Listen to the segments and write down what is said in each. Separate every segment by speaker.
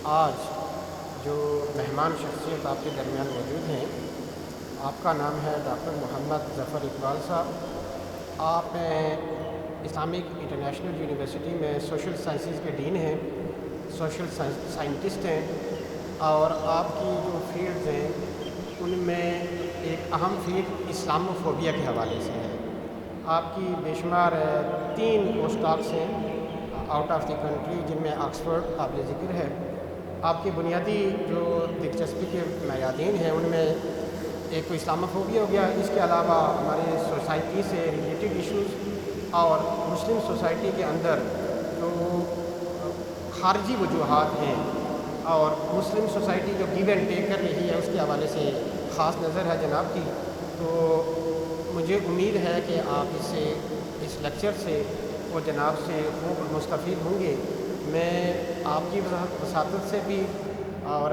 Speaker 1: آج جو مہمان شخصیت آپ کے درمیان موجود ہیں، آپ کا نام ہے ڈاکٹر محمد ظفر اقبال صاحب۔ آپ اسلامک انٹرنیشنل یونیورسٹی میں سوشل سائنسز کے ڈین ہیں، سوشل سائنٹسٹ ہیں، اور آپ کی جو فیلڈز ہیں ان میں ایک اہم فیلڈ اسلاموفوبیا کے حوالے سے ہے۔ آپ کی بے شمار 3 پوسٹ ڈاکس ہیں آؤٹ آف دی کنٹری، جن میں آکسفورڈ قابل ذکر ہے۔ آپ کی بنیادی جو دلچسپی کے میادین ہیں ان میں ایک تو اسلاموفوبیا ہو گیا، اس کے علاوہ ہمارے سوسائٹی سے ریلیٹڈ ایشوز اور مسلم سوسائٹی کے اندر جو خارجی وجوہات ہیں اور مسلم سوسائٹی جو گیو اینڈ ٹیک کر رہی ہے اس کے حوالے سے خاص نظر ہے جناب کی۔ تو مجھے امید ہے کہ آپ اس لیکچر سے وہ جناب سے خوب مستفید ہوں گے۔ میں آپ کی وساطت سے بھی اور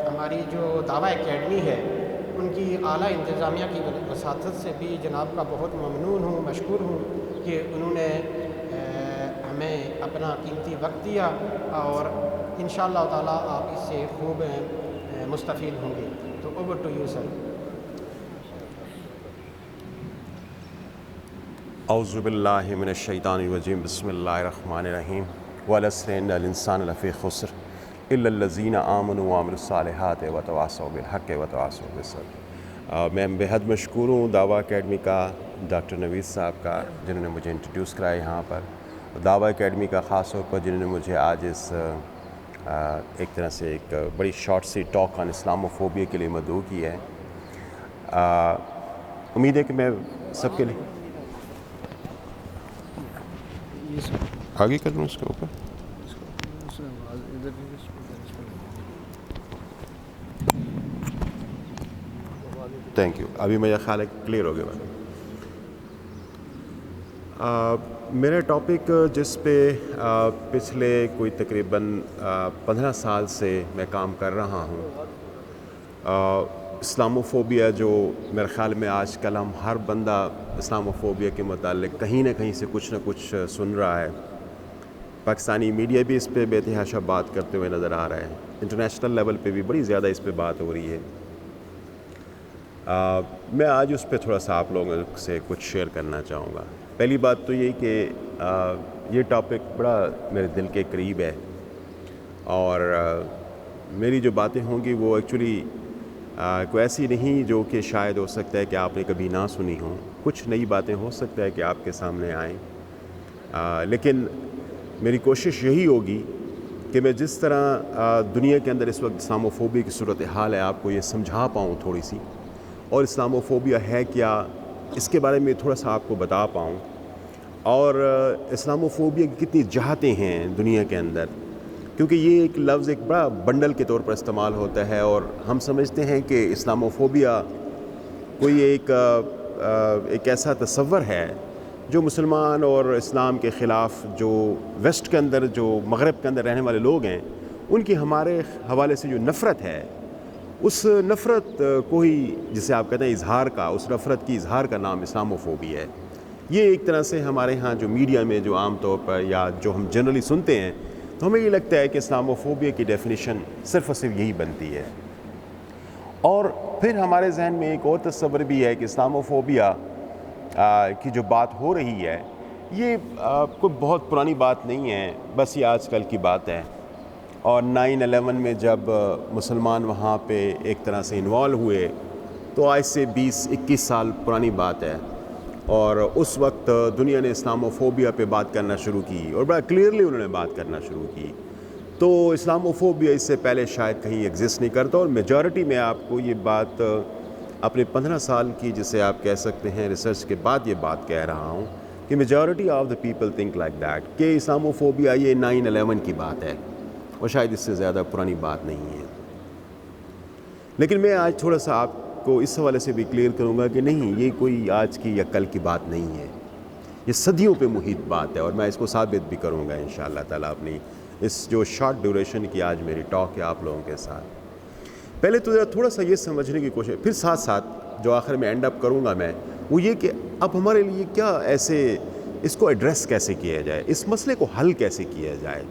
Speaker 1: ہماری جو دعویٰ اکیڈمی ہے ان کی اعلیٰ انتظامیہ کی وساطت سے بھی جناب کا بہت ممنون ہوں، مشکور ہوں کہ انہوں نے ہمیں اپنا قیمتی وقت دیا، اور انشاءاللہ تعالیٰ آپ اس سے خوب مستفید ہوں گے۔ تو اوور ٹو یو سر۔
Speaker 2: اعوذ باللہ من الشیطان الرجیم، بسم اللہ الرحمن الرحیم۔ والعصر ان الانسان لفی خسر الا الذین آمنوا وعملوا الصالحات وتواصوا بالحق وتواصوا بالصبر۔ میں بے حد مشکور ہوں دعویٰ اکیڈمی کا، ڈاکٹر نوید صاحب کا، جنہوں نے مجھے انٹروڈیوس کرایا یہاں پر، دعویٰ اکیڈمی کا خاص طور پر جنہوں نے مجھے آج اس ایک طرح سے ایک بڑی شارٹ سی ٹاک آن اسلاموفوبیا کے لیے مدعو کی ہے۔ امید ہے کہ میں سب کے لیے آگے کر لوں اس کے اوپر۔ تھینک یو، ابھی میرا خیال ہے کلیئر ہو گیا۔ میرا ٹاپک جس پہ پچھلے کوئی تقریباً 15 سال سے میں کام کر رہا ہوں، اسلاموفوبیا، جو میرے خیال میں آج کل ہم ہر بندہ اسلاموفوبیا کے متعلق کہیں نہ کہیں سے کچھ نہ کچھ سن رہا ہے۔ پاکستانی میڈیا بھی اس پہ بے تحاشا بات کرتے ہوئے نظر آ رہا ہے، انٹرنیشنل لیول پہ بھی بڑی زیادہ اس پہ بات ہو رہی ہے۔ میں آج اس پہ تھوڑا سا آپ لوگوں سے کچھ شیئر کرنا چاہوں گا۔ پہلی بات تو یہ کہ یہ ٹاپک بڑا میرے دل کے قریب ہے، اور میری جو باتیں ہوں گی وہ ایکچولی کوئی ایسی نہیں جو کہ شاید ہو سکتا ہے کہ آپ نے کبھی نہ سنی ہوں، کچھ نئی باتیں ہو سکتا ہے کہ آپ کے سامنے آئیں، لیکن میری کوشش یہی ہوگی کہ میں جس طرح دنیا کے اندر اس وقت اسلاموفوبیا کی صورتحال ہے آپ کو یہ سمجھا پاؤں تھوڑی سی، اور اسلاموفوبیا ہے کیا اس کے بارے میں تھوڑا سا آپ کو بتا پاؤں، اور اسلاموفوبیا کی کتنی جہتیں ہیں دنیا کے اندر، کیونکہ یہ ایک لفظ ایک بڑا بنڈل کے طور پر استعمال ہوتا ہے، اور ہم سمجھتے ہیں کہ اسلاموفوبیا کوئی ایک ایسا تصور ہے جو مسلمان اور اسلام کے خلاف، جو ویسٹ کے اندر، جو مغرب کے اندر رہنے والے لوگ ہیں، ان کی ہمارے حوالے سے جو نفرت ہے، اس نفرت کو ہی، جسے آپ کہتے ہیں اظہار کا، اس نفرت کی اظہار کا نام اسلاموفوبیا ہے۔ یہ ایک طرح سے ہمارے ہاں جو میڈیا میں جو عام طور پر یا جو ہم جنرلی سنتے ہیں، تو ہمیں یہ لگتا ہے کہ اسلاموفوبیا کی ڈیفینیشن صرف اور صرف یہی بنتی ہے، اور پھر ہمارے ذہن میں ایک اور تصور بھی ہے کہ اسلاموفوبیا کی جو بات ہو رہی ہے یہ کوئی بہت پرانی بات نہیں ہے، بس یہ آج کل کی بات ہے، اور 9/11 میں جب مسلمان وہاں پہ ایک طرح سے انوالو ہوئے تو آج سے 20-21 سال پرانی بات ہے، اور اس وقت دنیا نے اسلاموفوبیا پہ بات کرنا شروع کی، اور بڑا کلیئرلی انہوں نے بات کرنا شروع کی۔ تو اسلاموفوبیا اس سے پہلے شاید کہیں ایگزسٹ نہیں کرتا، اور میجورٹی میں آپ کو یہ بات اپنے 15 سال کی، جسے آپ کہہ سکتے ہیں ریسرچ کے بعد یہ بات کہہ رہا ہوں کہ majority of the people think like that, کہ اسلاموفوبیا یہ 9/11 کی بات ہے، اور شاید اس سے زیادہ پرانی بات نہیں ہے۔ لیکن میں آج تھوڑا سا آپ کو اس حوالے سے بھی کلیئر کروں گا کہ نہیں، یہ کوئی آج کی یا کل کی بات نہیں ہے، یہ صدیوں پہ محیط بات ہے، اور میں اس کو ثابت بھی کروں گا انشاءاللہ تعالیٰ اپنی اس جو شارٹ ڈیوریشن کی آج میری ٹاک ہے آپ لوگوں کے ساتھ۔ پہلے تو ذرا تھوڑا سا یہ سمجھنے کی کوشش، پھر ساتھ ساتھ جو آخر میں اینڈ اپ کروں گا میں، وہ یہ کہ اب ہمارے لیے کیا ایسے اس کو ایڈریس کیسے کیا جائے، اس مسئلے کو حل کیسے کیا جائے۔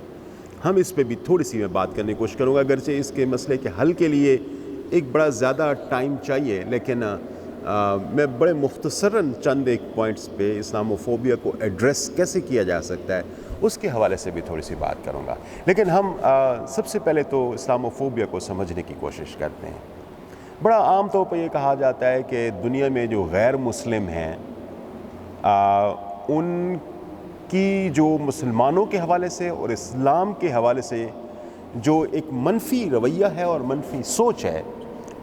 Speaker 2: ہم اس پہ بھی تھوڑی سی میں بات کرنے کی کوشش کروں گا، اگرچہ اس کے مسئلے کے حل کے لیے ایک بڑا زیادہ ٹائم چاہیے، لیکن میں بڑے مختصراً چند ایک پوائنٹس پہ اسلاموفوبیا کو ایڈریس کیسے کیا جا سکتا ہے اس کے حوالے سے بھی تھوڑی سی بات کروں گا۔ لیکن ہم سب سے پہلے تو اسلاموفوبیا کو سمجھنے کی کوشش کرتے ہیں۔ بڑا عام طور پہ یہ کہا جاتا ہے کہ دنیا میں جو غیر مسلم ہیں ان کی جو مسلمانوں کے حوالے سے اور اسلام کے حوالے سے جو ایک منفی رویہ ہے اور منفی سوچ ہے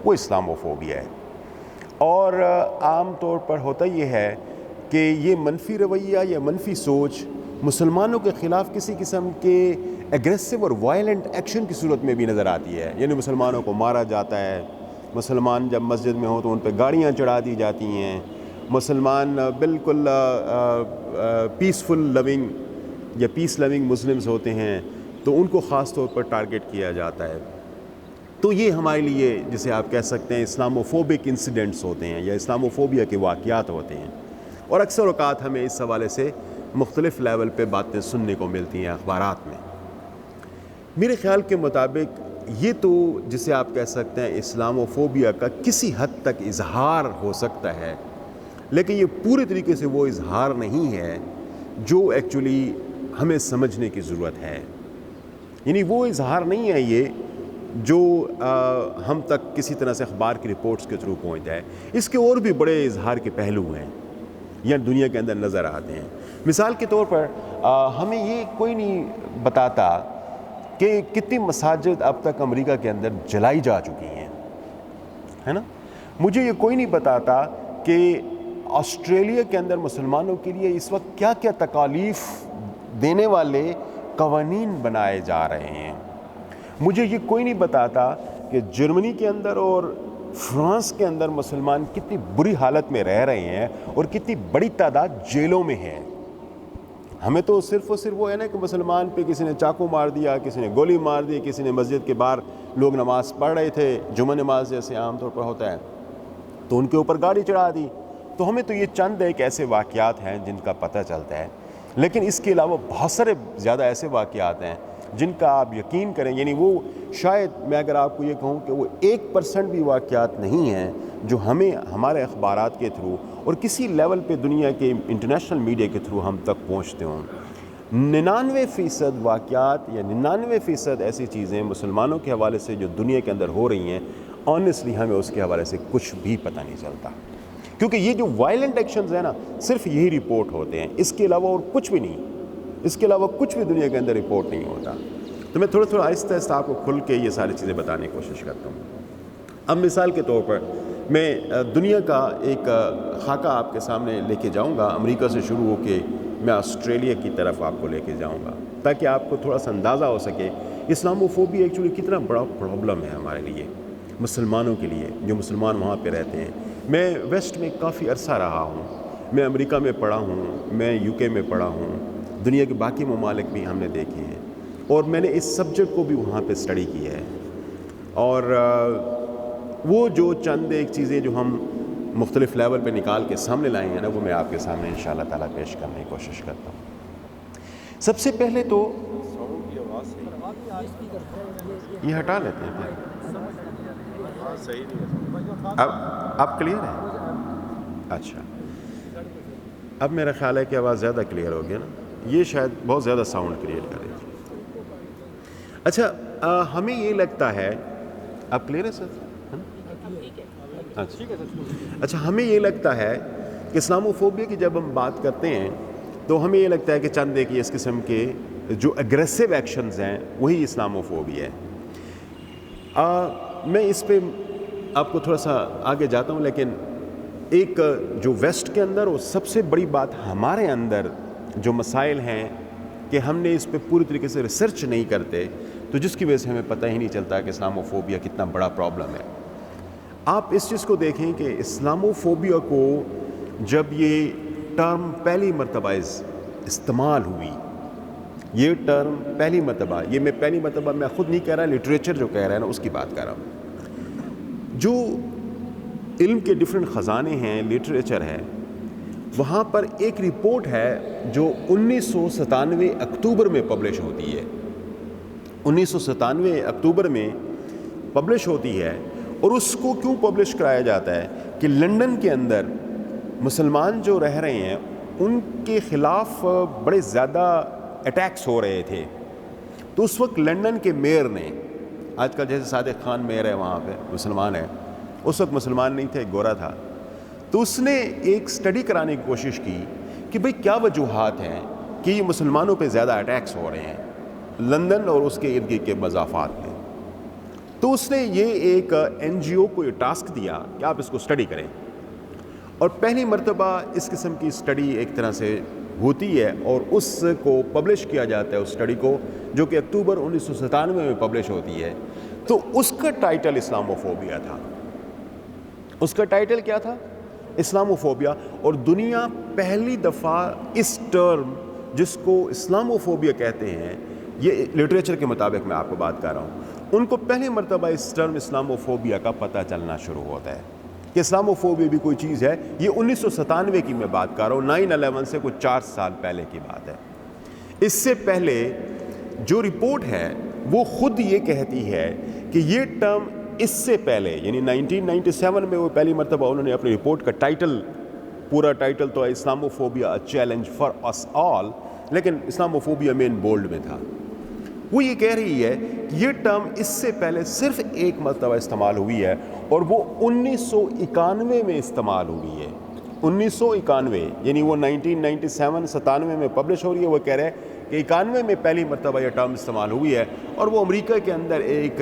Speaker 2: وہ اسلاموفوبیا ہے۔ اور عام طور پر ہوتا یہ ہے کہ یہ منفی رویہ یا منفی سوچ مسلمانوں کے خلاف کسی قسم کے ایگریسو اور وائلنٹ ایکشن کی صورت میں بھی نظر آتی ہے، یعنی مسلمانوں کو مارا جاتا ہے، مسلمان جب مسجد میں ہوں تو ان پہ گاڑیاں چڑھا دی جاتی ہیں، مسلمان بالکل پیسفل لونگ یا پیس لونگ مسلمز ہوتے ہیں تو ان کو خاص طور پر ٹارگٹ کیا جاتا ہے۔ تو یہ ہمارے لیے جسے آپ کہہ سکتے ہیں اسلاموفوبک انسیڈنٹس ہوتے ہیں یا اسلاموفوبیا کے واقعات ہوتے ہیں، اور اکثر اوقات ہمیں اس حوالے سے مختلف لیول پہ باتیں سننے کو ملتی ہیں اخبارات میں۔ میرے خیال کے مطابق یہ تو جسے آپ کہہ سکتے ہیں اسلاموفوبیا کا کسی حد تک اظہار ہو سکتا ہے، لیکن یہ پورے طریقے سے وہ اظہار نہیں ہے جو ایکچولی ہمیں سمجھنے کی ضرورت ہے۔ یعنی وہ اظہار نہیں ہے یہ جو ہم تک کسی طرح سے اخبار کی رپورٹس کے تھرو پہنچ جائے۔ اس کے اور بھی بڑے اظہار کے پہلو ہیں یا دنیا کے اندر نظر آتے ہیں۔ مثال کے طور پر ہمیں یہ کوئی نہیں بتاتا کہ کتنی مساجد اب تک امریکہ کے اندر جلائی جا چکی ہیں، ہے نا؟ مجھے یہ کوئی نہیں بتاتا کہ آسٹریلیا کے اندر مسلمانوں کے لیے اس وقت کیا کیا تکالیف دینے والے قوانین بنائے جا رہے ہیں۔ مجھے یہ کوئی نہیں بتاتا کہ جرمنی کے اندر اور فرانس کے اندر مسلمان کتنی بری حالت میں رہ رہے ہیں اور کتنی بڑی تعداد جیلوں میں ہے۔ ہمیں تو صرف اور صرف وہ ہے نا کہ مسلمان پہ کسی نے چاقو مار دیا، کسی نے گولی مار دی، کسی نے مسجد کے باہر لوگ نماز پڑھ رہے تھے، جمعہ نماز جیسے عام طور پر ہوتا ہے، تو ان کے اوپر گاڑی چڑھا دی۔ تو ہمیں تو یہ چند ایک ایسے واقعات ہیں جن کا پتہ چلتا ہے، لیکن اس کے علاوہ بہت سارے زیادہ ایسے واقعات ہیں جن کا آپ یقین کریں، یعنی وہ شاید میں اگر آپ کو یہ کہوں کہ وہ 1% بھی واقعات نہیں ہیں جو ہمیں ہمارے اخبارات کے تھرو اور کسی لیول پہ دنیا کے انٹرنیشنل میڈیا کے تھرو ہم تک پہنچتے ہوں۔ 99% واقعات یا 99% ایسی چیزیں مسلمانوں کے حوالے سے جو دنیا کے اندر ہو رہی ہیں، آنیسٹلی ہمیں اس کے حوالے سے کچھ بھی پتہ نہیں چلتا، کیونکہ یہ جو وائلنٹ ایکشنز ہیں نا صرف یہی رپورٹ ہوتے ہیں، اس کے علاوہ اور کچھ بھی نہیں، اس کے علاوہ کچھ بھی دنیا کے اندر رپورٹ نہیں ہوتا۔ تو میں تھوڑا تھوڑا آہستہ آہستہ آپ کو کھل کے یہ ساری چیزیں بتانے کی کوشش کرتا ہوں۔ اب مثال کے طور پر میں دنیا کا ایک خاکہ آپ کے سامنے لے کے جاؤں گا، امریکہ سے شروع ہو کے میں آسٹریلیا کی طرف آپ کو لے کے جاؤں گا، تاکہ آپ کو تھوڑا سا اندازہ ہو سکے اسلاموفوبیا ایکچولی کتنا بڑا پرابلم ہے ہمارے لیے، مسلمانوں کے لیے جو مسلمان وہاں پہ رہتے ہیں۔ میں ویسٹ میں کافی عرصہ رہا ہوں، میں امریکہ میں پڑھا ہوں، میں یو کے میں پڑھا ہوں، دنیا کے باقی ممالک بھی ہم نے دیکھے ہیں، اور میں نے اس سبجیکٹ کو بھی وہاں پہ اسٹڈی کیا ہے۔ اور وہ جو چند ایک چیزیں جو ہم مختلف لیول پہ نکال کے سامنے لائے ہیں نا، وہ میں آپ کے سامنے انشاءاللہ تعالیٰ پیش کرنے کی کوشش کرتا ہوں۔ سب سے پہلے تو یہ ہٹا لیتے ہیں، اب کلیئر ہے؟ اچھا، اب میرا خیال ہے کہ آواز زیادہ کلیئر ہو گیا نا، یہ شاید بہت زیادہ ساؤنڈ کریٹ کر رہی تھی۔ اچھا، ہمیں یہ لگتا ہے، اب کلیئر ہے سر؟ اچھا، ہمیں یہ لگتا ہے کہ اسلاموفوبیا کی جب ہم بات کرتے ہیں تو ہمیں یہ لگتا ہے کہ چند ایک اس قسم کے جو اگریسو ایکشنز ہیں وہی اسلاموفوبیا ہے۔ میں اس پہ آپ کو تھوڑا سا آگے جاتا ہوں، لیکن ایک جو ویسٹ کے اندر اور سب سے بڑی بات ہمارے اندر جو مسائل ہیں کہ ہم نے اس پہ پوری طریقے سے ریسرچ نہیں کرتے، تو جس کی وجہ سے ہمیں پتہ ہی نہیں چلتا کہ اسلاموفوبیا کتنا بڑا پرابلم ہے۔ آپ اس چیز کو دیکھیں کہ اسلاموفوبیا کو جب یہ ٹرم پہلی مرتبہ استعمال ہوئی، یہ ٹرم پہلی مرتبہ، یہ میں پہلی مرتبہ میں خود نہیں کہہ رہا، لٹریچر جو کہہ رہا ہے نا اس کی بات کر رہا ہوں، جو علم کے ڈفرینٹ خزانے ہیں، لٹریچر ہے، وہاں پر ایک رپورٹ ہے جو 1997 اکتوبر میں پبلش ہوتی ہے، 1997 اکتوبر میں پبلش ہوتی ہے. اور اس کو کیوں پبلش کرایا جاتا ہے کہ لنڈن کے اندر مسلمان جو رہ رہے ہیں ان کے خلاف بڑے زیادہ اٹیکس ہو رہے تھے. تو اس وقت لنڈن کے میئر نے، آج کل جیسے صادق خان میئر ہے وہاں پہ مسلمان ہے، اس وقت مسلمان نہیں تھے، گورا تھا، تو اس نے ایک سٹڈی کرانے کی کوشش کی کہ بھئی کیا وجوہات ہیں کہ یہ مسلمانوں پہ زیادہ اٹیکس ہو رہے ہیں لندن اور اس کے ارد گرد کے مضافات میں. تو اس نے یہ ایک این جی او کو یہ ٹاسک دیا کہ آپ اس کو سٹڈی کریں. اور پہلی مرتبہ اس قسم کی سٹڈی ایک طرح سے ہوتی ہے اور اس کو پبلش کیا جاتا ہے، اس سٹڈی کو، جو کہ اکتوبر 1997 میں پبلش ہوتی ہے. تو اس کا ٹائٹل اسلاموفوبیا تھا. اس کا ٹائٹل کیا تھا؟ اسلاموفوبیا. اور دنیا پہلی دفعہ اس ٹرم جس کو اسلاموفوبیا کہتے ہیں، یہ لٹریچر کے مطابق میں آپ کو بات کر رہا ہوں، ان کو پہلی مرتبہ اس ٹرم اسلاموفوبیا کا پتہ چلنا شروع ہوتا ہے کہ اسلاموفوبیا بھی کوئی چیز ہے. یہ 1997 کی میں بات کر رہا ہوں، 9/11 سے کوئی 4 سال پہلے کی بات ہے. اس سے پہلے جو رپورٹ ہے وہ خود یہ کہتی ہے کہ یہ ٹرم اس سے پہلے یعنی 1997 میں وہ پہلی مرتبہ انہوں نے اپنی رپورٹ کا ٹائٹل، پورا ٹائٹل تو اسلاموفوبیا چیلنج فار اس آل، لیکن اسلاموفوبیا مین بولڈ میں تھا. وہ یہ کہہ رہی ہے کہ یہ ٹرم اس سے پہلے صرف ایک مرتبہ استعمال ہوئی ہے اور وہ 1991 میں استعمال ہوئی ہے. 1991 یعنی وہ 1997 میں پبلش ہو رہی ہے. وہ کہہ رہے ہیں کہ 91 میں پہلی مرتبہ یہ ٹرم استعمال ہوئی ہے. اور وہ امریکہ کے اندر ایک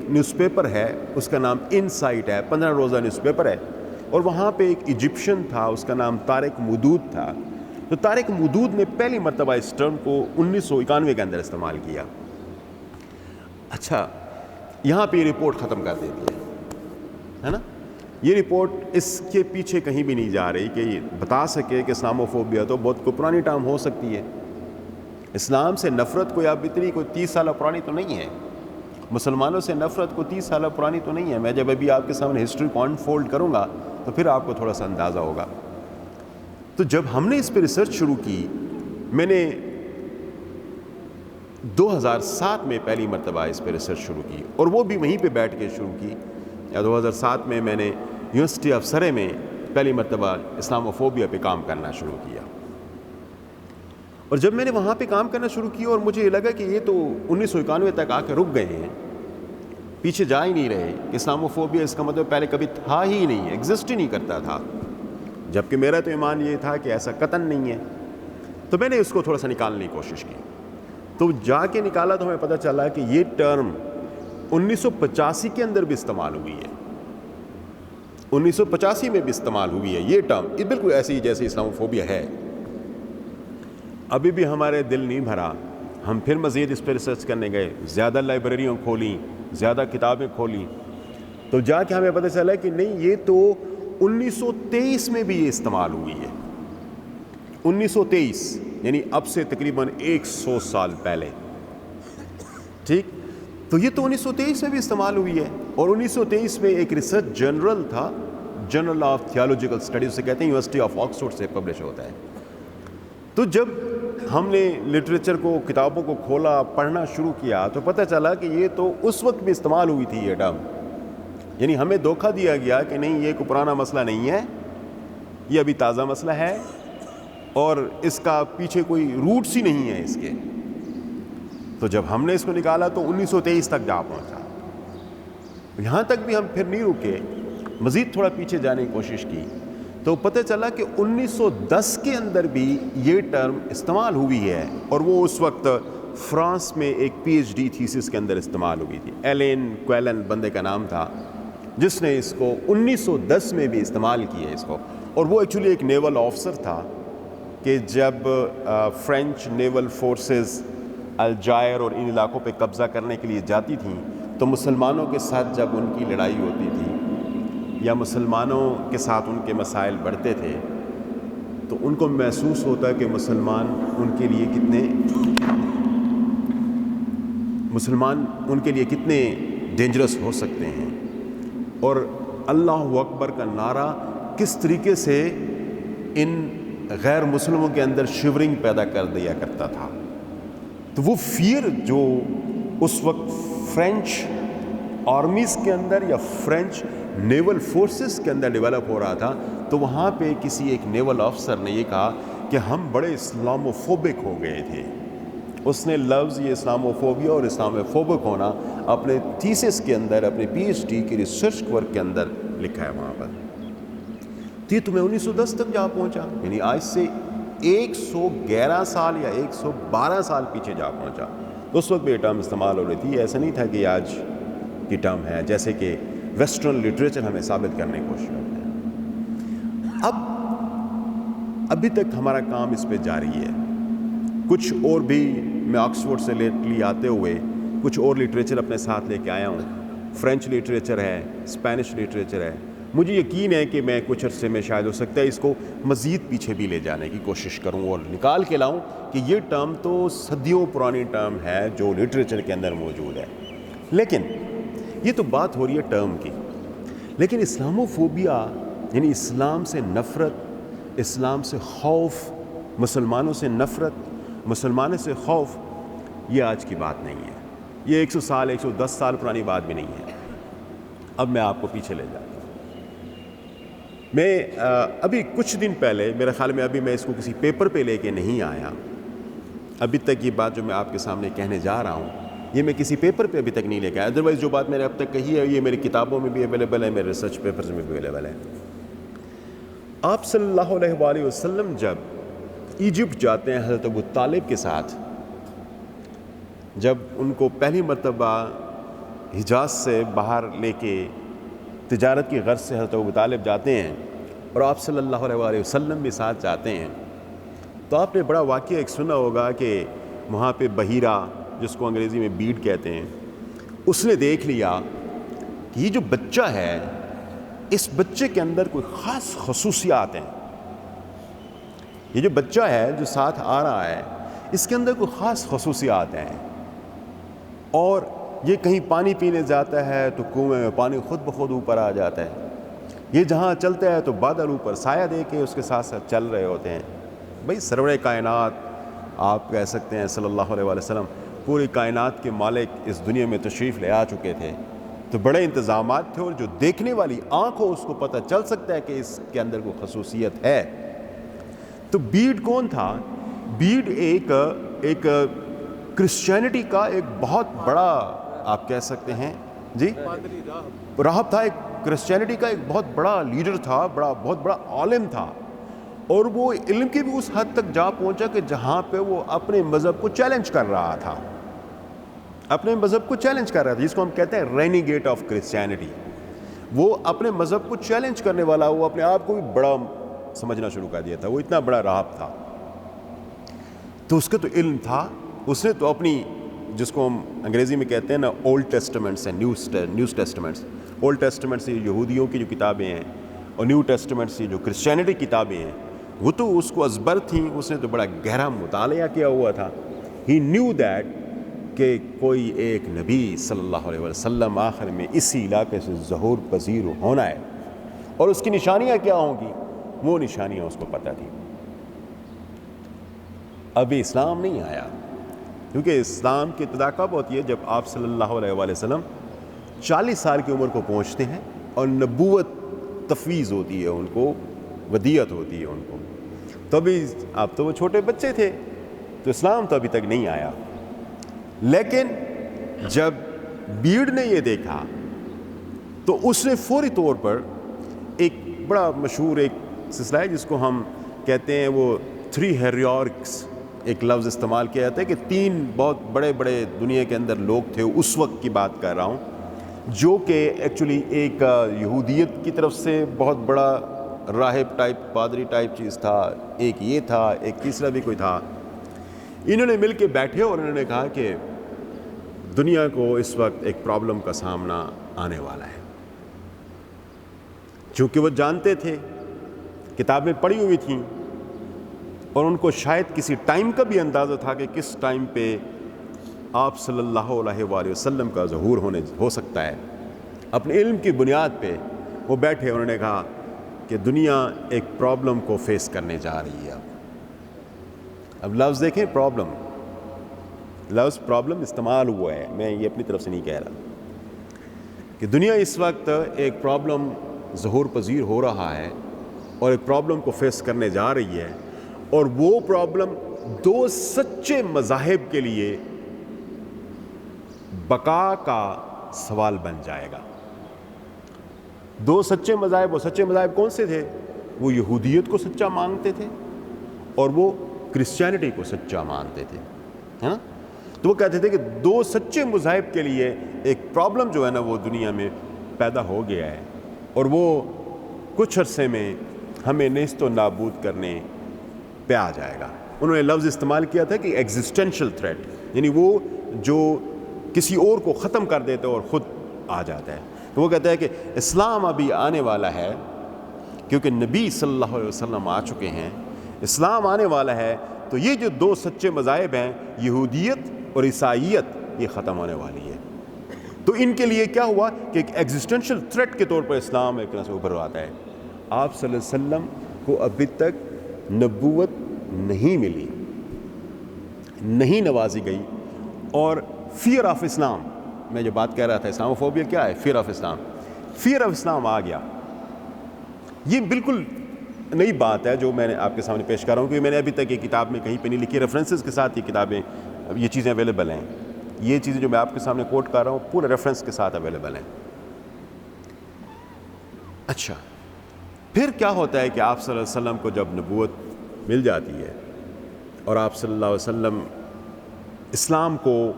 Speaker 2: نیوز پیپر ہے، اس کا نام ان سائٹ ہے، 15 روزہ نیوز پیپر ہے. اور وہاں پہ ایک ایجپشین تھا، اس کا نام طارق مودود تھا. تو طارق مودود نے پہلی مرتبہ اس ٹرم کو 1991 کے اندر استعمال کیا. اچھا، یہاں پہ یہ رپورٹ ختم کر دیتی ہے نا. یہ رپورٹ اس کے پیچھے کہیں بھی نہیں جا رہی کہ یہ بتا سکے کہ اسلاموفوبیا تو بہت کو پرانی ٹرم ہو سکتی ہے. اسلام سے نفرت کوئی اب اتنی کوئی 30 سالہ پرانی تو نہیں ہے. مسلمانوں سے نفرت کو 30 سالہ پرانی تو نہیں ہے. میں جب ابھی آپ کے سامنے ہسٹری کو انفولڈ کروں گا تو پھر آپ کو تھوڑا سا اندازہ ہوگا. تو جب ہم نے اس پہ ریسرچ شروع کی، میں نے 2007 میں پہلی مرتبہ اس پہ ریسرچ شروع کی اور وہ بھی وہیں پہ بیٹھ کے شروع کی. یا 2007 میں میں نے یونیورسٹی آف سرے میں پہلی مرتبہ اسلاموفوبیا پہ کام کرنا شروع کیا. اور جب میں نے وہاں پہ کام کرنا شروع کیا اور مجھے یہ لگا کہ یہ تو 1991 تک آ کے رک گئے ہیں، پیچھے جا ہی نہیں رہے، کہ اسلاموفوبیا اس کا مطلب پہلے کبھی تھا ہی نہیں، ایگزسٹ ہی نہیں کرتا تھا، جبکہ میرا تو ایمان یہ تھا کہ ایسا قطعاً نہیں ہے. تو میں نے اس کو تھوڑا سا نکالنے کی کوشش کی. تو جا کے نکالا تو ہمیں پتہ چلا کہ یہ ٹرم 1985 کے اندر بھی استعمال ہوئی ہے. 1985 میں بھی استعمال ہوئی ہے یہ ٹرم، یہ بالکل ایسی ہی جیسے اسلاموفوبیا ہے. ابھی بھی ہمارے دل نہیں بھرا، ہم پھر مزید اس پہ ریسرچ کرنے گئے، زیادہ لائبریریوں کھولیں، زیادہ کتابیں کھولیں، تو جا کے ہمیں پتہ چلا کہ نہیں، یہ تو 1923 میں بھی یہ استعمال ہوئی ہے. 1923 یعنی اب سے تقریباً 100 سال پہلے. ٹھیک، تو یہ تو 1923 میں بھی استعمال ہوئی ہے. اور 1923 میں ایک ریسرچ جرنل تھا، جرنل آف تھیولوجیکل اسٹڈیز سے کہتے ہیں، یونیورسٹی آف آکسفورڈ سے پبلش ہوتا ہے. تو جب ہم نے لٹریچر کو، کتابوں کو کھولا، پڑھنا شروع کیا تو پتہ چلا کہ یہ تو اس وقت بھی استعمال ہوئی تھی یہ ٹرم. یعنی ہمیں دھوکہ دیا گیا کہ نہیں، یہ کوئی پرانا مسئلہ نہیں ہے، یہ ابھی تازہ مسئلہ ہے اور اس کا پیچھے کوئی روٹس ہی نہیں ہے اس کے. تو جب ہم نے اس کو نکالا تو 1923 تک جا پہنچا. یہاں تک بھی ہم پھر نہیں رکے، مزید تھوڑا پیچھے جانے کی کوشش کی تو پتہ چلا کہ 1910 کے اندر بھی یہ ٹرم استعمال ہوئی ہے. اور وہ اس وقت فرانس میں ایک پی ایچ ڈی تھیسس کے اندر استعمال ہوئی تھی. ایلین کویلن بندے کا نام تھا جس نے اس کو 1910 میں بھی استعمال کیا ہے اس کو. اور وہ ایکچولی ایک نیول آفسر تھا کہ جب فرینچ نیول فورسز الجائر اور ان علاقوں پہ قبضہ کرنے کے لیے جاتی تھیں تو مسلمانوں کے ساتھ جب ان کی لڑائی ہوتی تھی یا مسلمانوں کے ساتھ ان کے مسائل بڑھتے تھے تو ان کو محسوس ہوتا کہ مسلمان ان کے لیے کتنے ڈینجرس ہو سکتے ہیں. اور اللہ اکبر کا نعرہ کس طریقے سے ان غیر مسلموں کے اندر شیورنگ پیدا کر دیا کرتا تھا. تو وہ فیئر جو اس وقت فرینچ آرمیز کے اندر یا فرینچ نیول فورسز کے اندر ڈیولپ ہو رہا تھا، تو وہاں پہ کسی ایک نیول آفسر نے یہ کہا کہ ہم بڑے اسلاموفوبک ہو گئے تھے. اس نے لفظ یہ اسلاموفوبیا اور اسلاموفوبک ہونا اپنے تھیسس کے اندر، اپنے پی ایچ ڈی کی ریسرچ ورک کے اندر لکھا ہے وہاں پر. تو میں 1910 تک جا پہنچا، یعنی آج سے 111 سال یا 112 سال پیچھے جا پہنچا. اس وقت بھی یہ ٹرم استعمال ہو رہی تھی. ایسا نہیں تھا کہ آج کی ٹرم ہے، جیسے کہ ویسٹرن لٹریچر ہمیں ثابت کرنے کی کوشش کرتے ہیں. ابھی تک ہمارا کام اس پہ جاری ہے. کچھ اور بھی میں آکسفورڈ سے لیٹلی آتے ہوئے کچھ اور لٹریچر اپنے ساتھ لے کے آیا ہوں. فرینچ لٹریچر ہے، اسپینش لٹریچر ہے. مجھے یقین ہے کہ میں کچھ عرصے میں شاید ہو سکتا ہے اس کو مزید پیچھے بھی لے جانے کی کوشش کروں اور نکال کے لاؤں کہ یہ ٹرم تو صدیوں پرانی ٹرم ہے جو لٹریچر کے اندر موجود ہے. لیکن یہ تو بات ہو رہی ہے ٹرم کی. لیکن اسلاموفوبیا یعنی اسلام سے نفرت، اسلام سے خوف، مسلمانوں سے نفرت، مسلمانوں سے خوف، یہ آج کی بات نہیں ہے. یہ 100 سال 110 سال پرانی بات بھی نہیں ہے. اب میں آپ کو پیچھے لے جاتا ہوں. میں ابھی کچھ دن پہلے، میرے خیال میں ابھی میں اس کو کسی پیپر پہ لے کے نہیں آیا. ابھی تک یہ بات جو میں آپ کے سامنے کہنے جا رہا ہوں یہ میں کسی پیپر پہ ابھی تک نہیں لے کے آیا. ادروائز جو بات میں نے اب تک کہی ہے یہ میری کتابوں میں بھی اویلیبل ہے، میرے ریسرچ پیپرز میں بھی اویلیبل ہے. آپ صلی اللہ علیہ وآلہ وسلم جب ایجپٹ جاتے ہیں حضرت ابو طالب کے ساتھ، جب ان کو پہلی مرتبہ حجاز سے باہر لے کے تجارت کی غرض سے حضرت ابو طالب جاتے ہیں اور آپ صلی اللہ علیہ وآلہ وسلم بھی ساتھ جاتے ہیں، تو آپ نے بڑا واقعہ ایک سنا ہوگا کہ وہاں پہ بحیرہ، جس کو انگریزی میں بیڈ کہتے ہیں، اس نے دیکھ لیا کہ یہ جو بچہ ہے اس بچے کے اندر کوئی خاص خصوصیات ہیں. یہ جو بچہ ہے جو ساتھ آ رہا ہے اس کے اندر کوئی خاص خصوصیات ہیں، اور یہ کہیں پانی پینے جاتا ہے تو کنویں میں پانی خود بخود اوپر آ جاتا ہے. یہ جہاں چلتا ہے تو بادل اوپر سایہ دے کے اس کے ساتھ ساتھ چل رہے ہوتے ہیں. بھائی سرور کائنات آپ کہہ سکتے ہیں صلی اللہ علیہ وسلم پوری کائنات کے مالک اس دنیا میں تشریف لے آ چکے تھے، تو بڑے انتظامات تھے، اور جو دیکھنے والی آنکھ ہو اس کو پتہ چل سکتا ہے کہ اس کے اندر کوئی خصوصیت ہے. تو بیڈ کون تھا؟ بیڈ ایک کرسچینٹی کا ایک بہت بڑا، آپ کہہ سکتے ہیں جی، راہب تھا. ایک کرسچینٹی کا ایک بہت بڑا لیڈر تھا، بہت بڑا عالم تھا، اور وہ علم کی بھی اس حد تک جا پہنچا کہ جہاں پہ وہ اپنے مذہب کو چیلنج کر رہا تھا، اپنے مذہب کو چیلنج کر رہا تھا، جس کو ہم کہتے ہیں رینیگیٹ آف کرسچینٹی. وہ اپنے مذہب کو چیلنج کرنے والا، وہ اپنے آپ کو بھی بڑا سمجھنا شروع کر دیا تھا. وہ اتنا بڑا راہب تھا. تو اس کا تو علم تھا. اس نے تو اپنی، جس کو ہم انگریزی میں کہتے ہیں نا اولڈ ٹیسٹمنٹس ہیں، نیوز ٹیسٹمنٹس. اولڈ ٹیسٹمنٹس یہ یہودیوں کی جو کتابیں ہیں، اور نیو ٹیسٹمنٹس یہ جو کرسچینٹی کتابیں ہیں، وہ تو اس کو ازبر تھیں. اس نے تو بڑا گہرا مطالعہ کیا ہوا تھا. ہی نیو دیٹ کہ کوئی ایک نبی صلی اللہ علیہ وسلم آخر میں اسی علاقے سے ظہور پذیر ہونا ہے، اور اس کی نشانیاں کیا ہوں گی، وہ نشانیاں اس کو پتہ تھی. ابھی اسلام نہیں آیا، کیونکہ اسلام کی ابتدا کب ہوتی ہے؟ جب آپ صلی اللہ علیہ وآلہ وسلم 40 سال کی عمر کو پہنچتے ہیں اور نبوت تفویض ہوتی ہے ان کو، ودیت ہوتی ہے ان کو. تو ابھی آپ تو وہ چھوٹے بچے تھے، تو اسلام تو ابھی تک نہیں آیا. لیکن جب بیڈ نے یہ دیکھا تو اس نے فوری طور پر ایک بڑا مشہور ایک سلسلہ ہے جس کو ہم کہتے ہیں وہ 3 ہیریارکس، ایک لفظ استعمال کیا جاتا ہے کہ 3 بہت بڑے بڑے دنیا کے اندر لوگ تھے اس وقت کی بات کر رہا ہوں، جو کہ ایکچولی ایک یہودیت کی طرف سے بہت بڑا راہب ٹائپ، پادری ٹائپ چیز تھا، ایک یہ تھا، ایک تیسرا بھی کوئی تھا. انہوں نے مل کے بیٹھے اور انہوں نے کہا کہ دنیا کو اس وقت ایک پرابلم کا سامنا آنے والا ہے. چونکہ وہ جانتے تھے، کتابیں پڑھی ہوئی تھیں، اور ان کو شاید کسی ٹائم کا بھی اندازہ تھا کہ کس ٹائم پہ آپ صلی اللہ علیہ وآلہ وسلم کا ظہور ہو سکتا ہے. اپنے علم کی بنیاد پہ وہ بیٹھے، انہوں نے کہا کہ دنیا ایک پرابلم کو فیس کرنے جا رہی ہے. اب لفظ دیکھیں، پرابلم. لفظ پرابلم استعمال ہوا ہے، میں یہ اپنی طرف سے نہیں کہہ رہا، کہ دنیا اس وقت ایک پرابلم ظہور پذیر ہو رہا ہے اور ایک پرابلم کو فیس کرنے جا رہی ہے، اور وہ پرابلم دو سچے مذاہب کے لیے بقا کا سوال بن جائے گا۔ دو سچے مذاہب، وہ سچے مذاہب کون سے تھے؟ وہ یہودیت کو سچا مانتے تھے اور وہ کرسچینٹی کو سچا مانتے تھے، ہے نا؟ تو وہ کہتے تھے کہ دو سچے مذاہب کے لیے ایک پرابلم جو ہے نا وہ دنیا میں پیدا ہو گیا ہے، اور وہ کچھ عرصے میں ہمیں نیست و نابود کرنے پہ آ جائے گا۔ انہوں نے لفظ استعمال کیا تھا کہ ایگزسٹینشل تھریٹ، یعنی وہ جو کسی اور کو ختم کر دیتا ہے اور خود آ جاتا ہے۔ تو وہ کہتا ہے کہ اسلام ابھی آنے والا ہے، کیونکہ نبی صلی اللہ علیہ وسلم آ چکے ہیں، اسلام آنے والا ہے، تو یہ جو دو سچے مذاہب ہیں، یہودیت اور عیسائیت، یہ ختم ہونے والی ہے۔ تو ان کے لیے کیا ہوا کہ ایک ایگزسٹینشل تھریٹ کے طور پر اسلام ایک طرح سے ابھر آتا ہے۔ آپ صلی اللہ علیہ وسلم کو ابھی تک نبوت نہیں ملی، نہیں نوازی گئی، اور فیئر آف اسلام، میں جو بات کہہ رہا تھا، اسلاموفوبیا کیا ہے؟ Fear of Islam, fear of Islam آ گیا۔ یہ بالکل نئی بات ہے جو میں نے آپ کے سامنے پیش کر رہا ہوں، کیونکہ میں نے ابھی تک یہ کتاب میں کہیں پہ نہیں لکھی، ریفرنسز کے ساتھ یہ کتابیں، یہ چیزیں اویلیبل ہیں، یہ چیزیں جو میں آپ کے سامنے کوٹ کر رہا ہوں پورے ریفرنس کے ساتھ اویلیبل ہیں۔ اچھا، پھر کیا ہوتا ہے کہ آپ صلی اللہ علیہ وسلم کو جب نبوت مل جاتی ہے اور آپ صلی اللہ علیہ وسلم اسلام کو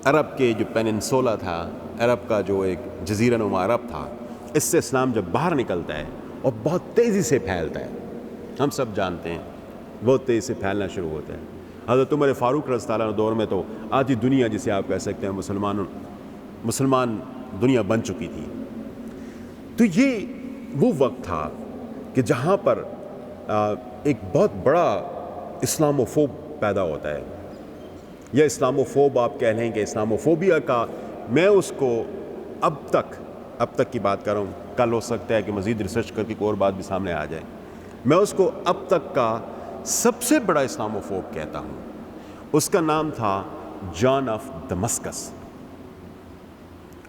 Speaker 2: عرب کے جو پیننسولا تھا، عرب کا جو ایک جزیرہ نما عرب تھا، اس سے اسلام جب باہر نکلتا ہے اور بہت تیزی سے پھیلتا ہے، ہم سب جانتے ہیں بہت تیزی سے پھیلنا شروع ہوتا ہے۔ حضرت عمر فاروق رضی اللہ عنہ دور میں تو آدھی دنیا جسے آپ کہہ سکتے ہیں مسلمان دنیا بن چکی تھی۔ تو یہ وہ وقت تھا کہ جہاں پر ایک بہت بڑا اسلاموفوب پیدا ہوتا ہے، یا اسلاموفوب آپ کہہ لیں کہ اسلاموفوبیا کا، میں اس کو اب تک کی بات کر رہا ہوں، کل ہو سکتا ہے کہ مزید ریسرچ کر کے کوئی اور بات بھی سامنے آ جائے، میں اس کو اب تک کا سب سے بڑا اسلاموفوب کہتا ہوں۔ اس کا نام تھا جان آف دمسکس،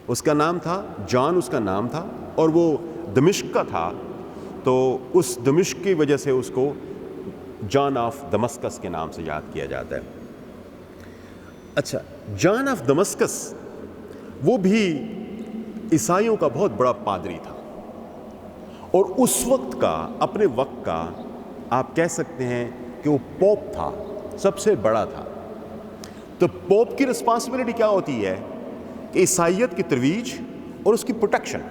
Speaker 2: اس کا نام تھا جان، اس کا نام تھا، اور وہ دمشق کا تھا، تو اس دمشق کی وجہ سے اس کو جان آف دمسکس کے نام سے یاد کیا جاتا ہے۔ اچھا، جان آف دمسکس وہ بھی عیسائیوں کا بہت بڑا پادری تھا، اور اس وقت کا، اپنے وقت کا آپ کہہ سکتے ہیں کہ وہ پوپ تھا، سب سے بڑا تھا۔ تو پوپ کی رسپانسبلٹی کیا ہوتی ہے کہ عیسائیت کی ترویج اور اس کی پروٹیکشن،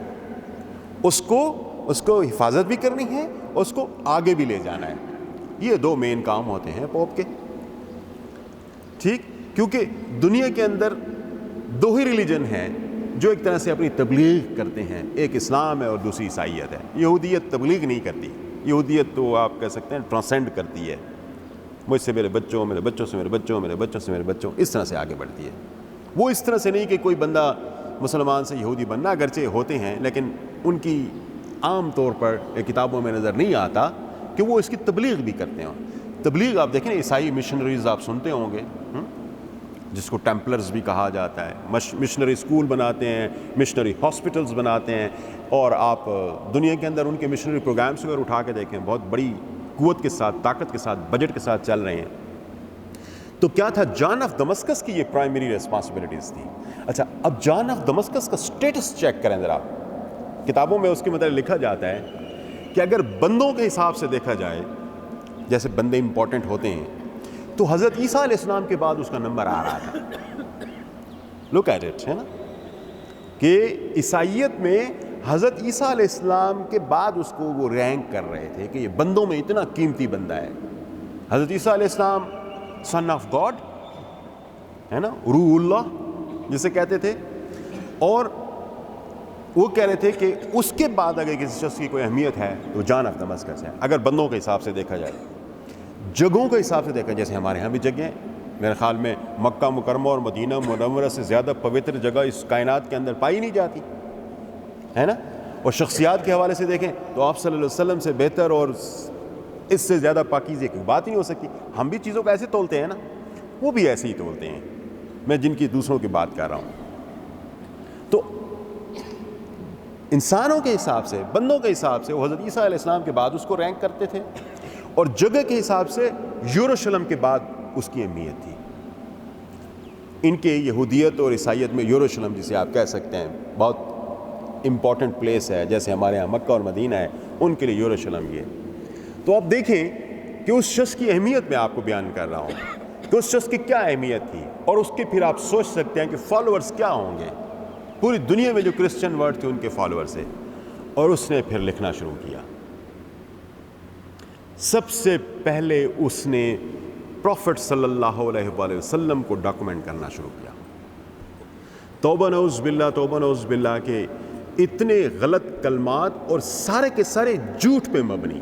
Speaker 2: اس کو حفاظت بھی کرنی ہے اور اس کو آگے بھی لے جانا ہے۔ یہ دو مین کام ہوتے ہیں پوپ کے، ٹھیک؟ کیونکہ دنیا کے اندر دو ہی ریلیجن ہیں جو ایک طرح سے اپنی تبلیغ کرتے ہیں، ایک اسلام ہے اور دوسری عیسائیت ہے۔ یہودیت تبلیغ نہیں کرتی، یہودیت تو آپ کہہ سکتے ہیں ٹرانسینڈ کرتی ہے، مجھ سے میرے بچوں، میرے بچوں سے میرے بچوں، میرے بچوں سے میرے بچوں، اس طرح سے آگے بڑھتی ہے۔ وہ اس طرح سے نہیں کہ کوئی بندہ مسلمان سے یہودی بننا، اگرچہ ہوتے ہیں لیکن ان کی عام طور پر کتابوں میں نظر نہیں آتا کہ وہ اس کی تبلیغ بھی کرتے ہیں۔ تبلیغ آپ دیکھیں، عیسائی مشنریز آپ سنتے ہوں گے، جس کو ٹیمپلرز بھی کہا جاتا ہے، مشنری اسکول بناتے ہیں، مشنری ہاسپٹلز بناتے ہیں، اور آپ دنیا کے اندر ان کے مشنری پروگرامس اگر اٹھا کے دیکھیں، بہت بڑی قوت کے ساتھ، طاقت کے ساتھ، بجٹ کے ساتھ چل رہے ہیں۔ تو کیا تھا؟ جان آف دمسکس کی یہ پرائمری ریسپانسبلٹیز تھی۔ اچھا، اب جان آف دمسکس کا سٹیٹس چیک کریں ذرا، کتابوں میں اس کے متعلق لکھا جاتا ہے کہ اگر بندوں کے حساب سے دیکھا جائے، جیسے بندے امپورٹنٹ ہوتے ہیں، تو حضرت عیسیٰ علیہ السلام کے بعد اس کا نمبر آ رہا تھا۔ لک ایٹ اٹ، ہے نا، کہ عیسائیت میں حضرت عیسیٰ علیہ السلام کے بعد اس کو وہ رینک کر رہے تھے کہ یہ بندوں میں اتنا قیمتی بندہ ہے۔ حضرت عیسیٰ علیہ السلام سن آف گاڈ، ہے نا، روح اللہ جسے کہتے تھے، اور وہ کہہ رہے تھے کہ اس کے بعد اگر کسی شخص کی کوئی اہمیت ہے تو جان آف دمسکس ہے، اگر بندوں کے حساب سے دیکھا جائے۔ جگہوں کے حساب سے دیکھا، جیسے ہمارے ہاں بھی جگہیں ہیں، میرے خیال میں مکہ مکرمہ اور مدینہ منورہ سے زیادہ پوتر جگہ اس کائنات کے اندر پائی نہیں جاتی، ہے نا۔ اور شخصیات کے حوالے سے دیکھیں تو آپ صلی اللہ علیہ وسلم سے بہتر اور اس سے زیادہ پاکیزہ کی بات نہیں ہو سکتی۔ ہم بھی چیزوں کو ایسے تولتے ہیں نا، وہ بھی ایسے ہی تولتے ہیں، میں جن کی دوسروں کی بات کر رہا ہوں. تو انسانوں کے حساب سے, بندوں کے حساب سے وہ حضرت عیسیٰ علیہ السلام کے بعد اس کو رینک کرتے تھے, اور جگہ کے حساب سے یروشلم کے بعد اس کی اہمیت تھی. ان کے یہودیت اور عیسائیت میں یروشلم جسے آپ کہہ سکتے ہیں بہت امپورٹنٹ پلیس ہے, جیسے ہمارے یہاں مکہ اور مدینہ ہے, ان کے لیے یروشلم یہ. تو آپ دیکھیں کہ اس شخص کی اہمیت میں آپ کو بیان کر رہا ہوں کہ اس شخص کی کیا اہمیت تھی, اور اس کے پھر آپ سوچ سکتے ہیں کہ فالوورز کیا ہوں گے. پوری دنیا میں جو کرسچن ورلڈ تھے ان کے فالوورز ہیں. اور اس نے پھر لکھنا شروع کیا. سب سے پہلے اس نے پروفٹ صلی اللہ علیہ وآلہ وسلم کو ڈاکومنٹ کرنا شروع کیا. توبہ نعوذ باللہ, توبہ نعوذ باللہ کہ اتنے غلط کلمات اور سارے کے سارے جھوٹ پہ مبنی,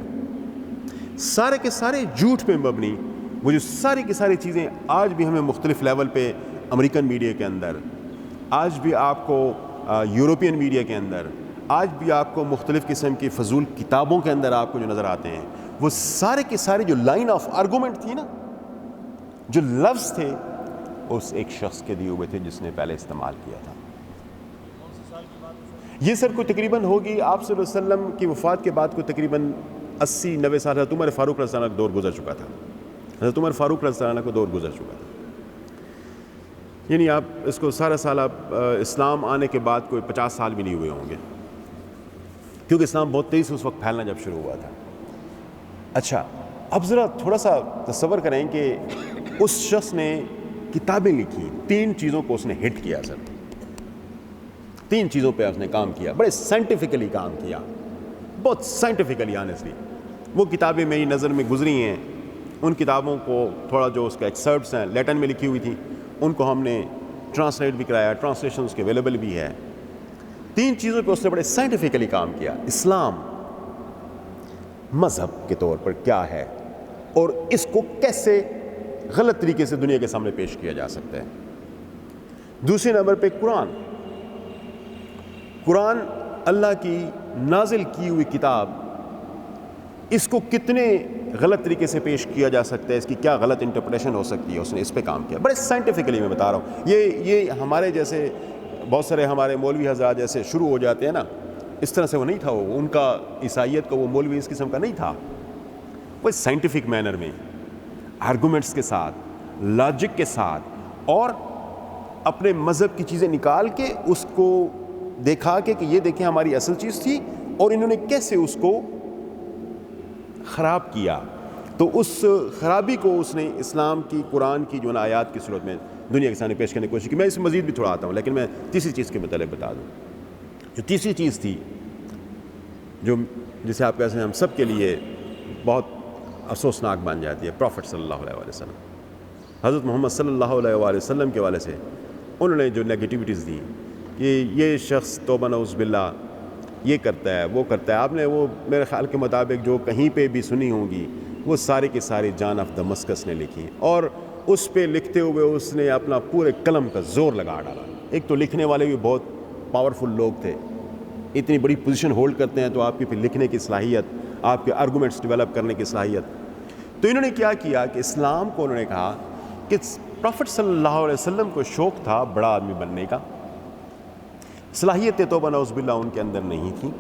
Speaker 2: سارے کے سارے جھوٹ پہ مبنی, وہ جو ساری کی ساری چیزیں آج بھی ہمیں مختلف لیول پہ امریکن میڈیا کے اندر, آج بھی آپ کو یورپین میڈیا کے اندر, آج بھی آپ کو مختلف قسم کی فضول کتابوں کے اندر آپ کو جو نظر آتے ہیں, وہ سارے کے سارے جو لائن آف آرگومنٹ تھی نا, جو لفظ تھے, اس ایک شخص کے دیے ہوئے تھے جس نے پہلے استعمال کیا تھا. یہ سر کوئی تقریباً ہوگی آپ صلی اللہ علیہ وسلم کی وفات کے بعد کوئی تقریباً 80-90 سال حضرت عمر فاروق رضی اللہ عنہ کا دور گزر چکا تھا. حضرت عمر فاروق رضی اللہ عنہ کا دور گزر چکا تھا. یعنی آپ اس کو سارا سال آپ اسلام آنے کے بعد کوئی 50 سال بھی نہیں ہوئے ہوں گے, کیونکہ اسلام بہت تیزی سے اس وقت پھیلنا جب شروع ہوا تھا. اچھا, اب ذرا تھوڑا سا تصور کریں کہ اس شخص نے کتابیں لکھی, 3 چیزوں کو اس نے ہٹ کیا. سر 3 چیزوں پہ اس نے کام کیا, بڑے سائنٹیفکلی کام کیا, بہت سائنٹیفکلی آنیسٹلی. وہ کتابیں میری نظر میں گزری ہیں. ان کتابوں کو تھوڑا جو اس کے ایکسرپٹس ہیں لیٹن میں لکھی ہوئی تھی, ان کو ہم نے ٹرانسلیٹ بھی کرایا, ٹرانسلیشن اس کے اویلیبل بھی ہے. 3 چیزوں پہ اس نے بڑے سائنٹیفکلی کام کیا. اسلام مذہب کے طور پر کیا ہے, اور اس کو کیسے غلط طریقے سے دنیا کے سامنے پیش کیا جا سکتا ہے. دوسرے نمبر پہ قرآن. قرآن اللہ کی نازل کی ہوئی کتاب, اس کو کتنے غلط طریقے سے پیش کیا جا سکتا ہے, اس کی کیا غلط انٹرپریشن ہو سکتی ہے, اس نے اس پہ کام کیا. بڑے سائنٹیفکلی میں بتا رہا ہوں. یہ ہمارے جیسے بہت سارے ہمارے مولوی حضرات جیسے شروع ہو جاتے ہیں نا, اس طرح سے وہ نہیں تھا. وہ ان کا عیسائیت کا وہ مولوی اس قسم کا نہیں تھا. وہ سائنٹیفک مینر میں آرگومنٹس کے ساتھ, لاجک کے ساتھ, اور اپنے مذہب کی چیزیں نکال کے اس کو دیکھا کہ یہ دیکھیں ہماری اصل چیز تھی, اور انہوں نے کیسے اس کو خراب کیا. تو اس خرابی کو اس نے اسلام کی, قرآن کی جو آیات کی صورت میں دنیا کے سامنے پیش کرنے کی کوشش کی. میں اس میں مزید بھی تھوڑا آتا ہوں, لیکن میں تیسری چیز کے متعلق بتا دوں. جو تیسری چیز تھی, جو جسے آپ کہتے ہیں ہم سب کے لیے بہت افسوسناک بن جاتی ہے, پروفٹ صلی اللہ علیہ وسلم, حضرت محمد صلی اللہ علیہ وسلم کے والے سے انہوں نے جو نیگیٹیوٹیز دی کہ یہ شخص توبہ نعوذ باللہ یہ کرتا ہے, وہ کرتا ہے. آپ نے وہ میرے خیال کے مطابق جو کہیں پہ بھی سنی ہوں گی, وہ سارے کے سارے جان آف دمسکس نے لکھی, اور اس پہ لکھتے ہوئے اس نے اپنا پورے قلم کا زور لگا ڈالا. ایک تو لکھنے والے بھی بہت پاورفل لوگ تھے, اتنی بڑی پوزیشن ہولڈ کرتے ہیں, تو آپ کی پھر لکھنے کی صلاحیت, آپ کے آرگومنٹس ڈیولپ کرنے کی صلاحیت. تو انہوں نے کیا کیا کہ اسلام کو انہوں نے کہا کہ پروفٹ صلی اللہ علیہ وسلم کو شوق تھا بڑا آدمی بننے کا, صلاحیت توبہ نعوذ باللہ ان کے اندر نہیں تھی.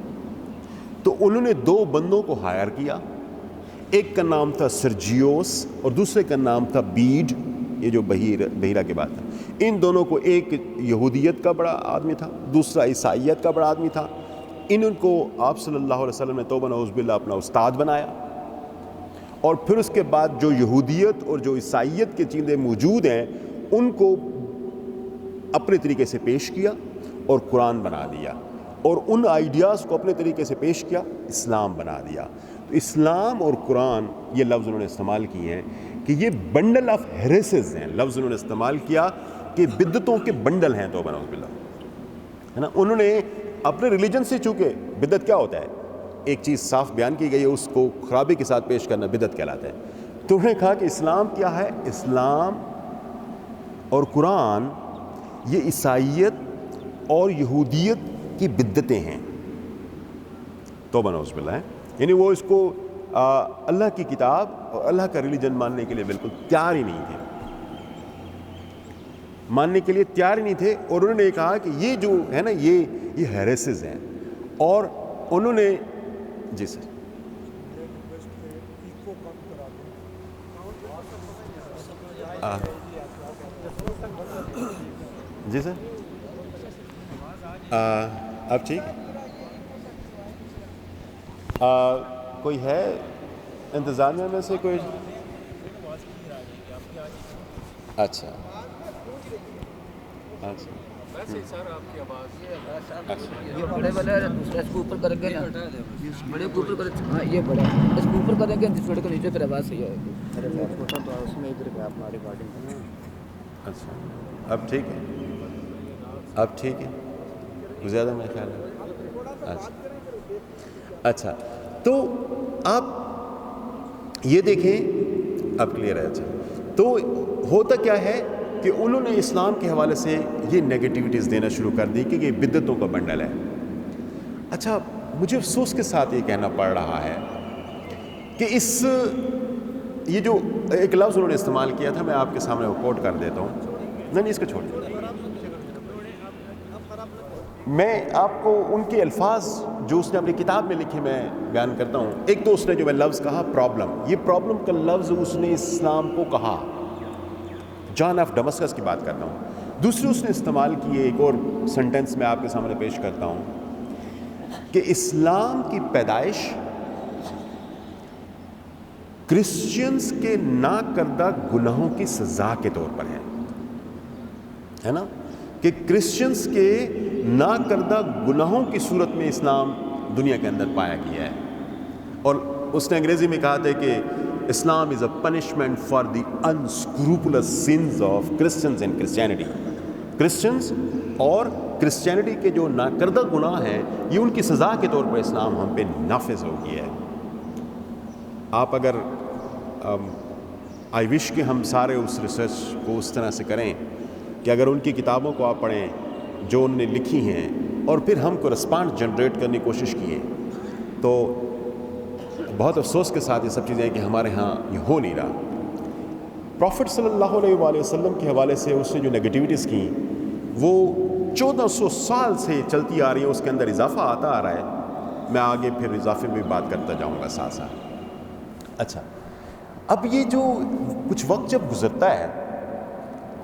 Speaker 2: تو انہوں نے 2 بندوں کو ہائر کیا, ایک کا نام تھا سرجیوس اور دوسرے کا نام تھا بیڈ, یہ جو بحیرہ کے بعد تھا. ان دونوں کو, ایک یہودیت کا بڑا آدمی تھا, دوسرا عیسائیت کا بڑا آدمی تھا. ان کو آپ صلی اللہ علیہ وسلم نے توبہ نعوذ باللہ اپنا استاد بنایا, اور پھر اس کے بعد جو یہودیت اور جو عیسائیت کے چیزیں موجود ہیں ان کو اپنے طریقے سے پیش کیا اور قرآن بنا دیا, اور ان آئیڈیاز کو اپنے طریقے سے پیش کیا, اسلام بنا دیا. تو اسلام اور قرآن یہ لفظ انہوں نے استعمال کیے ہیں کہ یہ بنڈل آف ہیریسز ہیں. لفظ انہوں نے استعمال کیا کہ بدعتوں کے بنڈل ہیں توبہ نعوذ باللہ, ہے نا. انہوں نے اپنے ریلیجن سے, چونکہ بدعت کیا ہوتا ہے, ایک چیز صاف بیان کی گئی ہے, اس کو خرابی کے ساتھ پیش کرنا بدعت کہلاتا ہے. تو انہوں نے کہا کہ اسلام کیا ہے, اسلام اور قرآن یہ عیسائیت اور یہودیت کی بدعتیں ہیں. توبہ نعوذ باللہ ہے. یعنی وہ اس کو اللہ کی کتاب اور اللہ کا ریلیجن ماننے کے لیے بالکل تیار ہی نہیں تھے. ماننے کے لیے تیار ہی نہیں تھے، اور انہوں نے کہا کہ یہ جو ہے نا یہ ہیریسز ہیں، اور انہوں نے جی سر جی سر اب ٹھیک کوئی ہے انتظامیہ میں سے کوئی؟ اچھا
Speaker 3: یہ بڑے والے دوسرے اس کو اوپر کریں گے نا، بڑے کو اوپر کریں، ہاں یہ بڑا اس کو اوپر کریں گے، چھوٹے کو نیچے، پھر آواز صحیح آئے گی.
Speaker 2: اچھا اب ٹھیک ہے، اب ٹھیک ہے زیادہ میرا خیال ہے. اچھا تو آپ یہ دیکھیں اب کلیئر ہے. اچھا تو ہوتا کیا ہے کہ انہوں نے اسلام کے حوالے سے یہ نگیٹیوٹیز دینا شروع کر دی کہ یہ بدعتوں کا بنڈل ہے. اچھا مجھے افسوس کے ساتھ یہ کہنا پڑ رہا ہے کہ یہ جو ایک لفظ انہوں نے استعمال کیا تھا، میں آپ کے سامنے وہ کوٹ کر دیتا ہوں. نہیں اس کو چھوڑ دیں، میں آپ کو ان کے الفاظ جو اس نے اپنی کتاب میں لکھے میں بیان کرتا ہوں. ایک تو اس نے جو میں لفظ کہا پرابلم، یہ پرابلم کا لفظ اس نے اسلام کو کہا، جان آف ڈمسکس کی بات کرتا ہوں. دوسری اس نے استعمال کیے ایک اور سنٹنس میں آپ کے سامنے پیش کرتا ہوں کہ اسلام کی پیدائش کرسچنز کے نہ کردہ گناہوں کی سزا کے طور پر ہے نا، کہ کرسچنز کے نہ کردہ گناہوں کی صورت میں اسلام دنیا کے اندر پایا گیا ہے. اور اس نے انگریزی میں کہا تھا کہ Islam is a punishment for the unscrupulous sins of Christians and Christianity. Christians اور کرسچینٹی کے جو ناکردہ گناہ ہیں یہ ان کی سزا کے طور پر اسلام ہم پہ نافذ ہو گیا ہے. آپ اگر آئی وش کہ ہم سارے اس ریسرچ کو اس طرح سے کریں کہ اگر ان کی کتابوں کو آپ پڑھیں جو انہوں نے لکھی ہیں اور پھر ہم کو رسپانس جنریٹ کرنے کی کوشش کیے، تو بہت افسوس کے ساتھ یہ سب چیزیں کہ ہمارے ہاں یہ ہو نہیں رہا. پروفٹ صلی اللہ علیہ وآلہ وسلم کے حوالے سے اس نے جو نگیٹیوٹیز کی وہ 1400 سال سے چلتی آ رہی ہیں، اس کے اندر اضافہ آتا آ رہا ہے. میں آگے پھر اضافے میں بات کرتا جاؤں گا ساتھ ساتھ. اچھا اب یہ جو کچھ وقت جب گزرتا ہے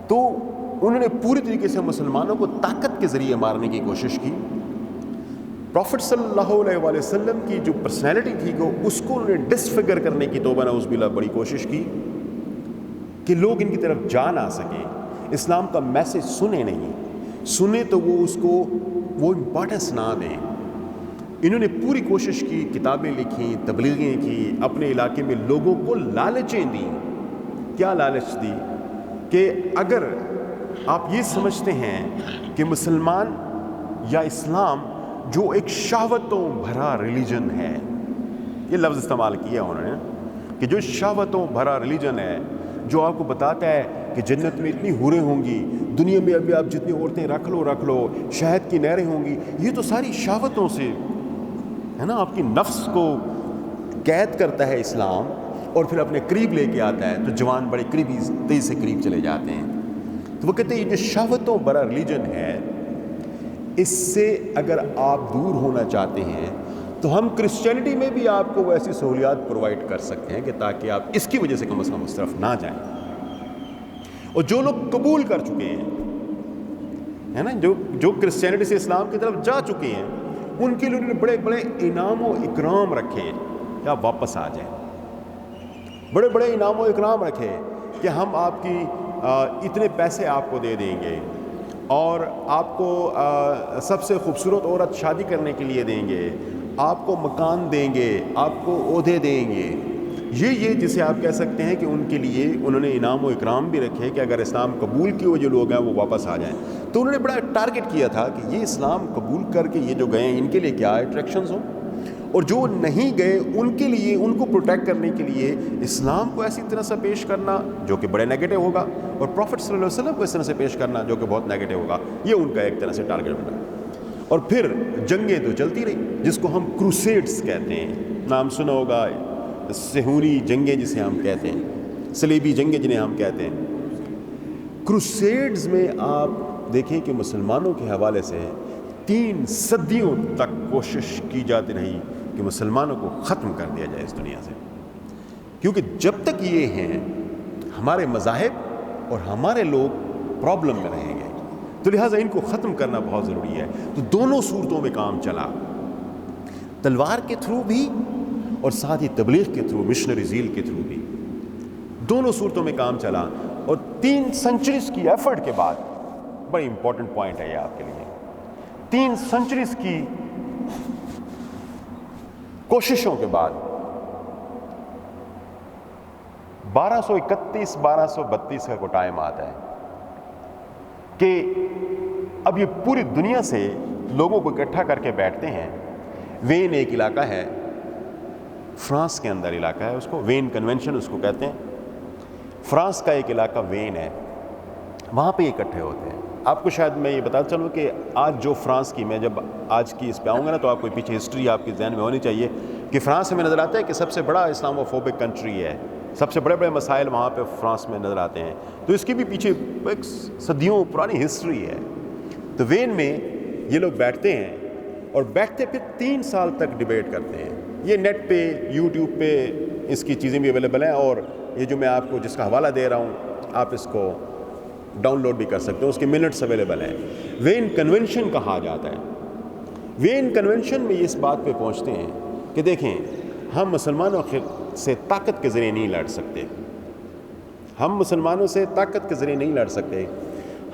Speaker 2: تو انہوں نے پوری طریقے سے مسلمانوں کو طاقت کے ذریعے مارنے کی کوشش کی. پروفٹ صلی اللہ علیہ وآلہ وسلم کی جو پرسنالٹی تھی اس کو انہوں نے ڈسفگر کرنے کی توبہ نعوذ باللہ بڑی کوشش کی کہ لوگ ان کی طرف جا نہ سکیں، اسلام کا میسج سنیں تو وہ اس کو وہ امپورٹنس نہ دیں. انہوں نے پوری کوشش کی، کتابیں لکھیں، تبلیغیں کی، اپنے علاقے میں لوگوں کو لالچیں دیں. کیا لالچ دی؟ کہ اگر آپ یہ سمجھتے ہیں کہ مسلمان یا اسلام جو ایک شہوتوں بھرا ریلیجن ہے، یہ لفظ استعمال کیا انہوں نے کہ جو شہوتوں بھرا ریلیجن ہے، جو آپ کو بتاتا ہے کہ جنت میں اتنی حوریں ہوں گی، دنیا میں ابھی آپ جتنی عورتیں رکھ لو، شہد کی نہریں ہوں گی، یہ تو ساری شہوتوں سے ہے نا، آپ کی نفس کو قید کرتا ہے اسلام، اور پھر اپنے قریب لے کے آتا ہے تو جوان بڑے قریبی تیزی سے قریب چلے جاتے ہیں. تو وہ کہتے ہیں یہ جو شہوتوں بھرا ریلیجن ہے، اس سے اگر آپ دور ہونا چاہتے ہیں تو ہم کرسچینٹی میں بھی آپ کو ایسی سہولیات پرووائڈ کر سکتے ہیں کہ تاکہ آپ اس کی وجہ سے کم از کم اس طرف نہ جائیں. اور جو لوگ قبول کر چکے ہیں ہے نا، جو کرسچینٹی سے اسلام کی طرف جا چکے ہیں، ان کے لیے بڑے بڑے انعام و اکرام رکھے کہ آپ واپس آ جائیں. بڑے بڑے انعام و اکرام رکھے کہ ہم آپ کی اتنے پیسے آپ کو دے دیں گے، اور آپ کو سب سے خوبصورت عورت شادی کرنے کے لیے دیں گے، آپ کو مکان دیں گے، آپ کو عہدے دیں گے. یہ جسے آپ کہہ سکتے ہیں کہ ان کے لیے انہوں نے انعام و اکرام بھی رکھے کہ اگر اسلام قبول کیے ہوئے جو لوگ ہیں وہ واپس آ جائیں. تو انہوں نے بڑا ٹارگٹ کیا تھا کہ یہ اسلام قبول کر کے یہ جو گئے ہیں ان کے لیے کیا اٹریکشنز ہوں، اور جو نہیں گئے ان کے لیے ان کو پروٹیکٹ کرنے کے لیے اسلام کو ایسی طرح سے پیش کرنا جو کہ بڑے نیگیٹو ہوگا، اور پروفٹ صلی اللہ علیہ وسلم کو اس طرح سے پیش کرنا جو کہ بہت نیگیٹو ہوگا. یہ ان کا ایک طرح سے ٹارگٹ بنا. اور پھر جنگیں تو چلتی رہی جس کو ہم کروسیڈز کہتے ہیں، نام سنا ہوگا، سہوری جنگیں جسے ہم کہتے ہیں، صلیبی جنگیں جنہیں ہم کہتے ہیں. کروسیڈز میں آپ دیکھیں کہ مسلمانوں کے حوالے سے 3 صدیوں تک کوشش کی جاتی رہی کہ مسلمانوں کو ختم کر دیا جائے اس دنیا سے، کیونکہ جب تک یہ ہیں ہمارے مذاہب اور ہمارے لوگ پرابلم میں رہیں گے، تو لہٰذا ان کو ختم کرنا بہت ضروری ہے۔ تو دونوں صورتوں میں کام چلا، تلوار کے تھرو بھی اور ساتھ ہی تبلیغ کے تھرو، مشنری زیل کے تھرو بھی، دونوں صورتوں میں کام چلا۔ اور 3 سینچریز کی ایفرٹ کے بعد، بڑی امپورٹنٹ پوائنٹ ہے یہ آپ کے لیے، 3 سینچریز کی کوششوں کے بعد 1231-1232 کا کوئی ٹائم آتا ہے کہ اب یہ پوری دنیا سے لوگوں کو اکٹھا کر کے بیٹھتے ہیں۔ وین ایک علاقہ ہے، فرانس کے اندر علاقہ ہے، اس کو وین کنونشن اس کو کہتے ہیں، فرانس کا ایک علاقہ وین ہے، وہاں پہ اکٹھے ہوتے ہیں۔ آپ کو شاید میں یہ بتا چلوں کہ آج جو فرانس کی، میں جب آج کی اس پہ آؤں گا نا تو آپ کو پیچھے ہسٹری آپ کے ذہن میں ہونی چاہیے کہ فرانس ہمیں نظر آتا ہے کہ سب سے بڑا اسلامو فوبک کنٹری ہے، سب سے بڑے بڑے مسائل وہاں پہ فرانس میں نظر آتے ہیں، تو اس کی بھی پیچھے ایک صدیوں پرانی ہسٹری ہے۔ تو وین میں یہ لوگ بیٹھتے ہیں اور بیٹھتے پھر 3 سال تک ڈیبیٹ کرتے ہیں۔ یہ نیٹ پہ، یوٹیوب پہ اس کی چیزیں بھی اویلیبل ہیں، اور یہ جو میں آپ کو جس کا حوالہ دے رہا ہوں آپ اس کو ڈاؤن لوڈ بھی کر سکتے ہو، اس کے منٹس اویلیبل ہیں۔ وین کنونشن کہا جاتا ہے۔ وین کنونشن میں اس بات پہ پہنچتے ہیں کہ دیکھیں، ہم مسلمانوں سے طاقت کے ذریعے نہیں لڑ سکتے، ہم مسلمانوں سے طاقت کے ذریعے نہیں لڑ سکتے،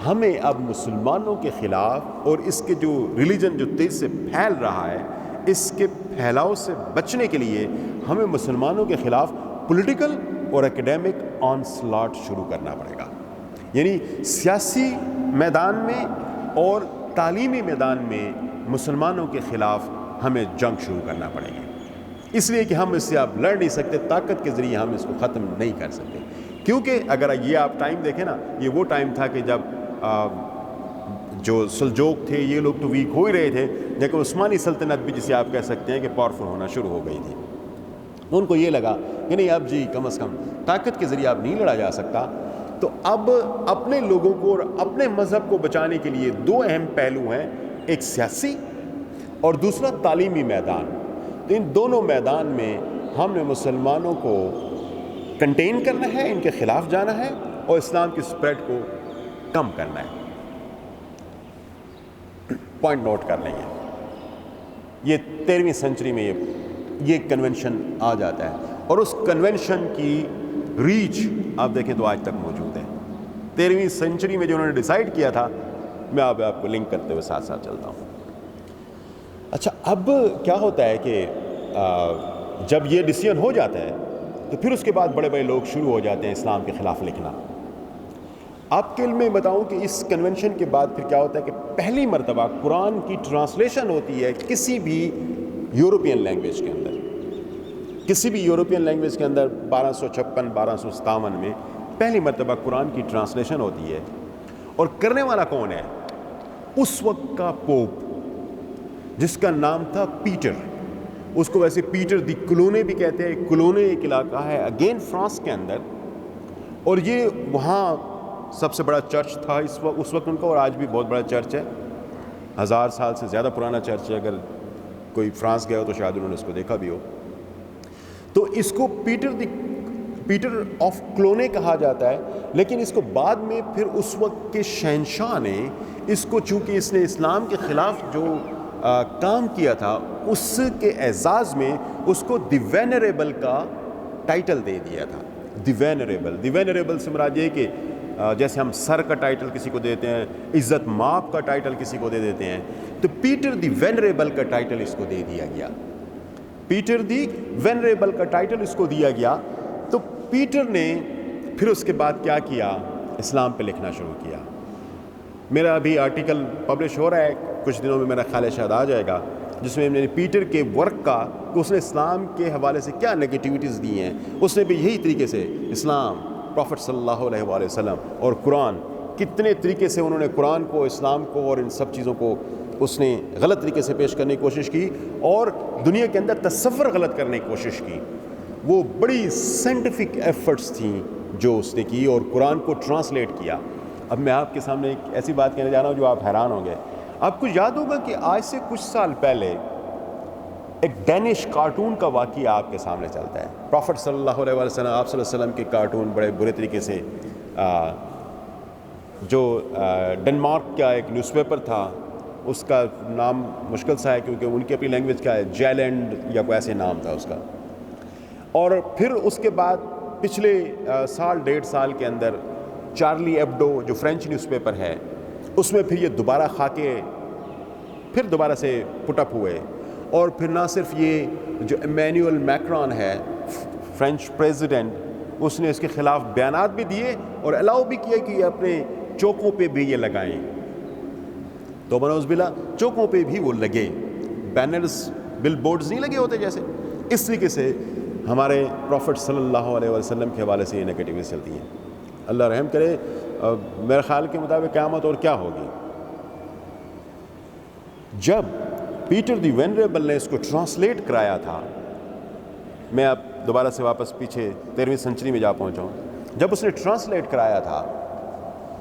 Speaker 2: ہمیں اب مسلمانوں کے خلاف اور اس کے جو ریلیجن جو تیز سے پھیل رہا ہے، اس کے پھیلاؤ سے بچنے کے لیے ہمیں مسلمانوں کے خلاف پولیٹیکل اور ایکیڈیمک آن سلاٹ شروع کرنا پڑے گا۔ یعنی سیاسی میدان میں اور تعلیمی میدان میں مسلمانوں کے خلاف ہمیں جنگ شروع کرنا پڑے گی، اس لیے کہ ہم اس سے اب لڑ نہیں سکتے، طاقت کے ذریعے ہم اس کو ختم نہیں کر سکتے۔ کیونکہ اگر یہ آپ ٹائم دیکھیں نا، یہ وہ ٹائم تھا کہ جب جو سلجوق تھے یہ لوگ تو ویک ہو ہی رہے تھے، لیکن عثمانی سلطنت بھی جسے آپ کہہ سکتے ہیں کہ پاورفل ہونا شروع ہو گئی تھی۔ ان کو یہ لگا کہ نہیں، اب جی کم از کم طاقت کے ذریعے اب نہیں لڑا جا سکتا، تو اب اپنے لوگوں کو اور اپنے مذہب کو بچانے کے لیے 2 اہم پہلو ہیں، ایک سیاسی اور دوسرا تعلیمی میدان۔ تو ان دونوں میدان میں ہم نے مسلمانوں کو کنٹین کرنا ہے، ان کے خلاف جانا ہے اور اسلام کی اسپریڈ کو کم کرنا ہے۔ پوائنٹ نوٹ کر لیں گے، یہ 13ویں سینچری میں یہ کنونشن آ جاتا ہے، اور اس کنونشن کی ریچ آپ دیکھیں تو آج تک موجود ہے۔ 13ویں سینچری میں جو انہوں نے ڈیسائیڈ کیا تھا، میں آپ کو لنک کرتے ہوئے ساتھ ساتھ چلتا ہوں۔ اچھا، اب کیا ہوتا ہے کہ جب یہ ڈیسیژن ہو جاتا ہے تو پھر اس کے بعد بڑے بڑے لوگ شروع ہو جاتے ہیں اسلام کے خلاف لکھنا۔ آپ کے علم میں بتاؤں کہ اس کنونشن کے بعد پھر کیا ہوتا ہے کہ پہلی مرتبہ قرآن کی ٹرانسلیشن ہوتی ہے کسی بھی یورپین لینگویج کے اندر، کسی بھی یورپین لینگویج کے اندر 1256-1257 میں پہلی مرتبہ قرآن کی ٹرانسلیشن ہوتی ہے، اور کرنے والا کون ہے؟ اس وقت کا پوپ جس کا نام تھا پیٹر، اس کو ویسے پیٹر دی کلونے بھی کہتے ہیں۔ کلونے ایک علاقہ ہے اگین فرانس کے اندر، اور یہ وہاں سب سے بڑا چرچ تھا اس وقت ان کا، اور آج بھی بہت بڑا چرچ ہے، 1000 سال سے زیادہ پرانا چرچ ہے۔ اگر کوئی فرانس گیا ہو تو شاید انہوں نے اس کو دیکھا بھی ہو۔ تو اس کو پیٹر آف کلونے کہا جاتا ہے، لیکن اس کو بعد میں پھر اس وقت کے شہنشاہ نے اس کو، چونکہ اس نے اسلام کے خلاف جو کام کیا تھا، اس کے اعزاز میں اس کو دی وینریبل کا ٹائٹل دے دیا تھا۔ دی وینریبل سے مراد یہ کہ جیسے ہم سر کا ٹائٹل کسی کو دیتے ہیں، عزت مآب کا ٹائٹل کسی کو دے دیتے ہیں، تو پیٹر دی وینریبل کا ٹائٹل اس کو دے دیا گیا۔ پیٹر دی وینریبل کا ٹائٹل اس کو دیا گیا۔ تو پیٹر نے پھر اس کے بعد کیا کیا؟ اسلام پہ لکھنا شروع کیا۔ میرا ابھی آرٹیکل پبلش ہو رہا ہے، کچھ دنوں میں میرا خیال ہے شاید آ جائے گا، جس میں نے پیٹر کے ورک کا کہ اس نے اسلام کے حوالے سے کیا نگیٹیوٹیز دی ہیں، اس نے بھی یہی طریقے سے اسلام، پروفٹ صلی اللہ علیہ وآلہ وسلم اور قرآن، کتنے طریقے سے انہوں نے قرآن کو، اسلام کو اور ان سب چیزوں کو اس نے غلط طریقے سے پیش کرنے کی کوشش کی، اور دنیا کے اندر تصور غلط کرنے کی کوشش کی۔ وہ بڑی سائنٹیفک ایفرٹس تھیں جو اس نے کی، اور قرآن کو ٹرانسلیٹ کیا۔ اب میں آپ کے سامنے ایک ایسی بات کہنے جا رہا ہوں جو آپ حیران ہوں گے. آپ کو یاد ہوگا کہ آج سے کچھ سال پہلے ایک ڈینش کارٹون کا واقعہ آپ کے سامنے چلتا ہے. پروفٹ صلی اللہ علیہ وسلم، آپ صلی اللہ علیہ وسلم کے کارٹون بڑے برے طریقے سے جو ڈنمارک کا ایک نیوز پیپر تھا، اس کا نام مشکل سا ہے کیونکہ ان کی اپنی لینگویج کا ہے، جیلینڈ یا کوئی ایسے نام تھا اس کا. اور پھر اس کے بعد پچھلے سال ڈیڑھ سال کے اندر چارلی ایبڈو جو فرینچ نیوز پیپر ہے، اس میں پھر یہ دوبارہ خاکے پھر دوبارہ سے پٹ اپ ہوئے. اور پھر نہ صرف یہ جو ایمینوئل میکرون ہے فرینچ پریزیڈنٹ، اس نے اس کے خلاف بیانات بھی دیے اور الاؤ بھی کیا کہ یہ اپنے چوکوں پہ بھی یہ لگائیں. تو بنوز بلا چوکوں پہ بھی وہ لگے، بینرز بل بورڈز نہیں لگے ہوتے جیسے. اس طریقے سے ہمارے پروفٹ صلی اللہ علیہ وسلم کے حوالے سے یہ نگیٹیوٹی چلتی ہے. اللہ رحم کرے. میرے خیال کے مطابق قیامت اور کیا ہوگی. جب پیٹر دی وینریبل نے اس کو ٹرانسلیٹ کرایا تھا، میں اب دوبارہ سے واپس پیچھے 13ویں سنچری میں جا پہنچا ہوں. جب اس نے ٹرانسلیٹ کرایا تھا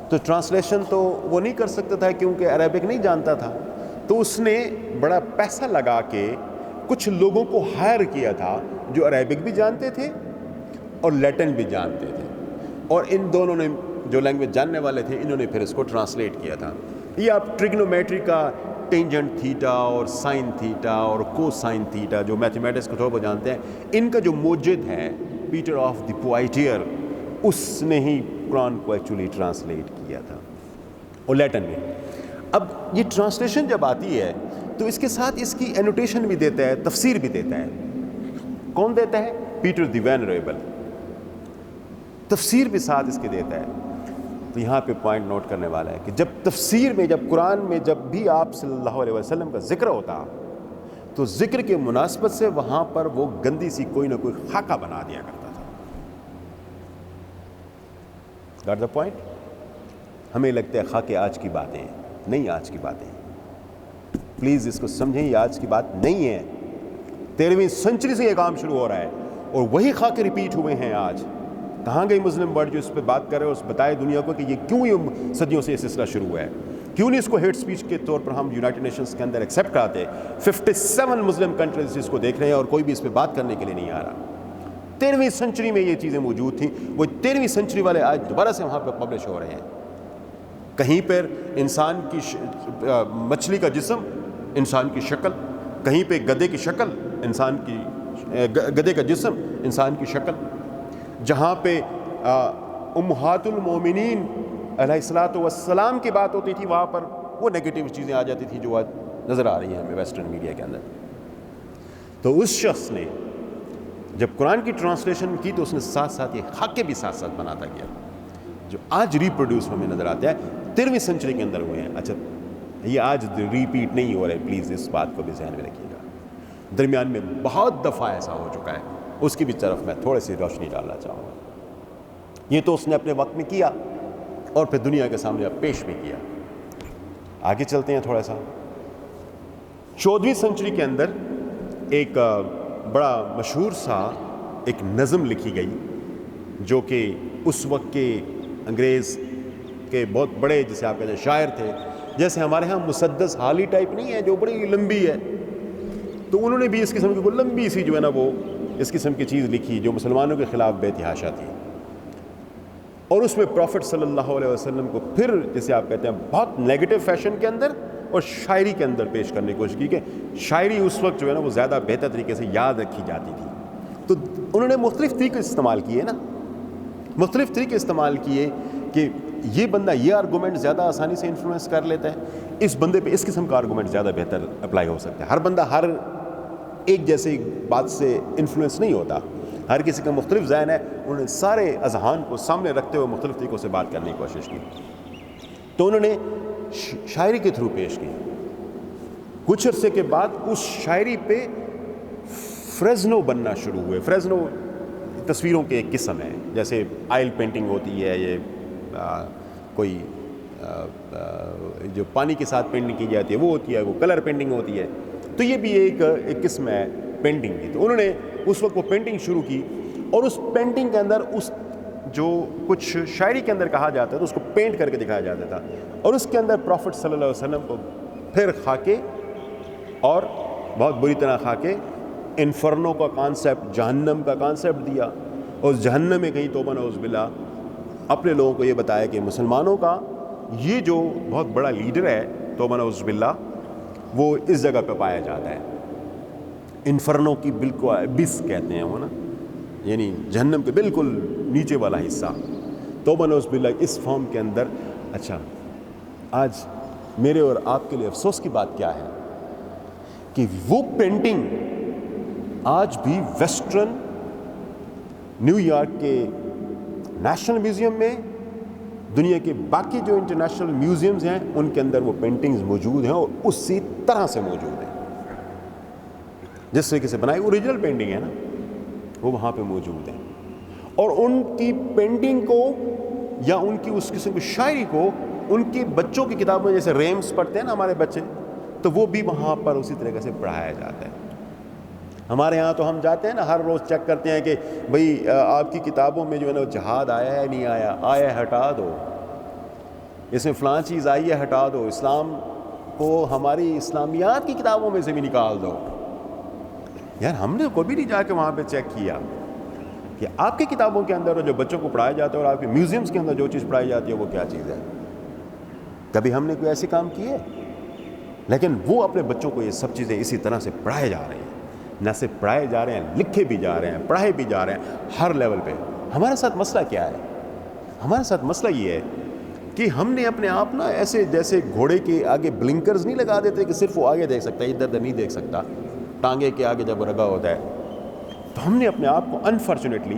Speaker 2: تو ٹرانسلیشن تو وہ نہیں کر سکتا تھا کیونکہ عربک نہیں جانتا تھا. تو اس نے بڑا پیسہ لگا کے کچھ لوگوں کو ہائر کیا تھا جو عربک بھی جانتے تھے اور لیٹن بھی جانتے تھے، اور ان دونوں نے جو لینگویج جاننے والے تھے انہوں نے پھر اس کو ٹرانسلیٹ کیا تھا. یہ آپ ٹریگنومیٹری کا ٹینجنٹ تھیٹا اور سائن تھیٹا اور کو سائن تھیٹا جو میتھمیٹکس کو طور پر جانتے ہیں، ان کا جو موجد ہے پیٹر آف دی پوائٹیئر، اس نے ہی قرآن کو ایکچولی ٹرانسلیٹ کیا تھا اور لیٹن میں. اب یہ ٹرانسلیشن جب آتی ہے تو اس کے ساتھ اس کی اینوٹیشن بھی دیتا ہے، تفسیر بھی دیتا ہے. کون دیتا ہے؟ پیٹر دی وینریبل. تفسیر بھی ساتھ اس کے دیتا ہے. تو یہاں پہ پوائنٹ نوٹ کرنے والا ہے کہ جب تفسیر میں، جب قرآن میں جب بھی آپ صلی اللہ علیہ وسلم کا ذکر ہوتا تو ذکر کے مناسبت سے وہاں پر وہ گندی سی کوئی نہ کوئی خاکہ بنا دیا کرتا تھا. Got the point. ہمیں لگتا ہے خاکے آج کی باتیں ہیں، نہیں آج کی باتیں. پلیز اس کو سمجھیں، یہ آج کی بات نہیں ہے. 13ویں سنچری سے یہ کام شروع ہو رہا ہے اور وہی خاکے ریپیٹ ہوئے ہیں آج. کہاں گئی مسلم ورلڈ جو اس پہ بات کر رہے ہیں، اس بتائے دنیا کو کہ یہ کیوں یہ صدیوں سے یہ سلسلہ شروع ہوا ہے. کیوں نہیں اس کو ہیٹ سپیچ کے طور پر ہم یونائٹڈ نیشنز کے اندر ایکسیپٹ کراتے. 57 مسلم کنٹریز اس کو دیکھ رہے ہیں اور کوئی بھی اس پہ بات کرنے کے لیے نہیں آ رہا. 13ویں سنچری میں یہ چیزیں موجود تھیں، وہ 13ویں سنچری والے آج دوبارہ سے وہاں پہ پبلش ہو رہے ہیں. کہیں پر انسان کی مچھلی کا جسم انسان کی شکل، کہیں پہ گدھے کی شکل انسان کی، گدھے کا جسم انسان کی شکل. جہاں پہ امہات المومنین علیہ الصلاۃ والسلام کی بات ہوتی تھی وہاں پر وہ نگیٹیو چیزیں آ جاتی تھیں جو آج نظر آ رہی ہیں ہمیں ویسٹرن میڈیا کے اندر. تو اس شخص نے جب قرآن کی ٹرانسلیشن کی تو اس نے ساتھ ساتھ یہ خاکے بھی ساتھ ساتھ بناتا گیا جو آج ریپروڈیوس ہمیں نظر آتا ہے 13ویں سنچری کے اندر ہوئے ہیں. اچھا یہ آج ریپیٹ نہیں ہو رہے، پلیز اس بات کو بھی ذہن میں رکھیے گا. درمیان میں بہت دفعہ ایسا ہو چکا ہے، اس کی بھی طرف میں تھوڑی سی روشنی ڈالنا چاہوں گا. یہ تو اس نے اپنے وقت میں کیا اور پھر دنیا کے سامنے اب پیش بھی کیا. آگے چلتے ہیں تھوڑا سا. 14ویں سنچری کے اندر ایک بڑا مشہور سا ایک نظم لکھی گئی جو کہ اس وقت کے انگریز کے بہت بڑے، جسے آپ کہتے ہیں شاعر تھے، جیسے ہمارے ہاں مسدس حالی ٹائپ نہیں ہے جو بڑی لمبی ہے، تو انہوں نے بھی اس قسم کی کوئی لمبی سی جو ہے نا وہ اس قسم کی چیز لکھی جو مسلمانوں کے خلاف بے تحاشا تھی. اور اس میں پروفٹ صلی اللہ علیہ وسلم کو پھر جسے آپ کہتے ہیں بہت نیگیٹو فیشن کے اندر اور شاعری کے اندر پیش کرنے کی کوشش کی کہ شاعری اس وقت جو ہے نا وہ زیادہ بہتر طریقے سے یاد رکھی جاتی تھی. تو انہوں نے مختلف طریقے استعمال کیے نا، مختلف طریقے استعمال کیے کہ یہ بندہ یہ آرگومنٹ زیادہ آسانی سے انفلوئنس کر لیتا ہے، اس بندے پہ اس قسم کا آرگومنٹ زیادہ بہتر اپلائی ہو سکتا ہے. ہر بندہ ہر ایک جیسے بات سے انفلوئنس نہیں ہوتا، ہر کسی کا مختلف ذہن ہے. انہوں نے سارے اذہان کو سامنے رکھتے ہوئے مختلف طریقوں سے بات کرنے کی کوشش کی. تو انہوں نے شاعری کے تھرو پیش کی. کچھ عرصے کے بعد اس شاعری پہ فریزنو بننا شروع ہوئے. فریزنو تصویروں کے ایک قسم ہے، جیسے آئل پینٹنگ ہوتی ہے، یہ کوئی جو پانی کے ساتھ پینٹنگ کی جاتی ہے وہ ہوتی ہے، وہ کلر پینٹنگ ہوتی ہے. تو یہ بھی ایک قسم ہے پینٹنگ کی. تو انہوں نے اس وقت وہ پینٹنگ شروع کی اور اس پینٹنگ کے اندر اس جو کچھ شاعری کے اندر کہا جاتا ہے تو اس کو پینٹ کر کے دکھایا جاتا تھا، اور اس کے اندر پروفٹ صلی اللہ علیہ وسلم کو پھر خاکے اور بہت بری طرح خاکے انفرنو کا کانسیپٹ، جہنم کا کانسیپٹ دیا، اور اس جہنم میں کہیں توبہ نعوذ باللہ اپنے لوگوں کو یہ بتایا کہ مسلمانوں کا یہ جو بہت بڑا لیڈر ہے توبہ نعوذ باللہ وہ اس جگہ پہ پایا جاتا ہے، انفرنو کی بالکل بس کہتے ہیں وہ نا، یعنی جہنم کے بالکل نیچے والا حصہ، توبہ نعوذ باللہ اس فارم کے اندر۔ اچھا، آج میرے اور آپ کے لیے افسوس کی بات کیا ہے کہ وہ پینٹنگ آج بھی ویسٹرن نیو یارک کے نیشنل میوزیم میں، دنیا کے باقی جو انٹرنیشنل میوزیمز ہیں ان کے اندر وہ پینٹنگز موجود ہیں، اور اسی طرح سے موجود ہیں، جس طریقے سے بنائی اوریجنل پینٹنگ ہے نا وہ وہاں پہ موجود ہیں، اور ان کی پینٹنگ کو یا ان کی اس قسم کی شاعری کو ان کی بچوں کی کتابوں میں جیسے ریمز پڑھتے ہیں نا ہمارے بچے، تو وہ بھی وہاں پر اسی طریقے سے پڑھایا جاتا ہے۔ ہمارے ہاں تو ہم جاتے ہیں نا ہر روز چیک کرتے ہیں کہ بھئی آپ کی کتابوں میں جو ہے نا جہاد آیا ہے نہیں آیا، آیا ہے ہٹا دو، اس میں فلاں چیز آئی ہے ہٹا دو، اسلام کو ہماری اسلامیات کی کتابوں میں سے بھی نکال دو۔ یار ہم نے کبھی نہیں جا کے وہاں پہ چیک کیا کہ آپ کی کتابوں کے اندر جو بچوں کو پڑھایا جاتا ہے اور آپ کے میوزیمز کے اندر جو چیز پڑھائی جاتی ہے وہ کیا چیز ہے؟ کبھی ہم نے کوئی ایسے کام کیے؟ لیکن وہ اپنے بچوں کو یہ سب چیزیں اسی طرح سے پڑھائے جا رہے ہیں، نہ صرف پڑھائے جا رہے ہیں، لکھے بھی جا رہے ہیں، پڑھائے بھی جا رہے ہیں ہر لیول پہ۔ ہمارے ساتھ مسئلہ کیا ہے؟ ہمارے ساتھ مسئلہ یہ ہے کہ ہم نے اپنے آپ نا ایسے جیسے گھوڑے کے آگے بلنکرز نہیں لگا دیتے کہ صرف وہ آگے دیکھ سکتا ہے، ادھر ادھر نہیں دیکھ سکتا، ٹانگے کے آگے جب رگا ہوتا ہے، تو ہم نے اپنے آپ کو انفارچونیٹلی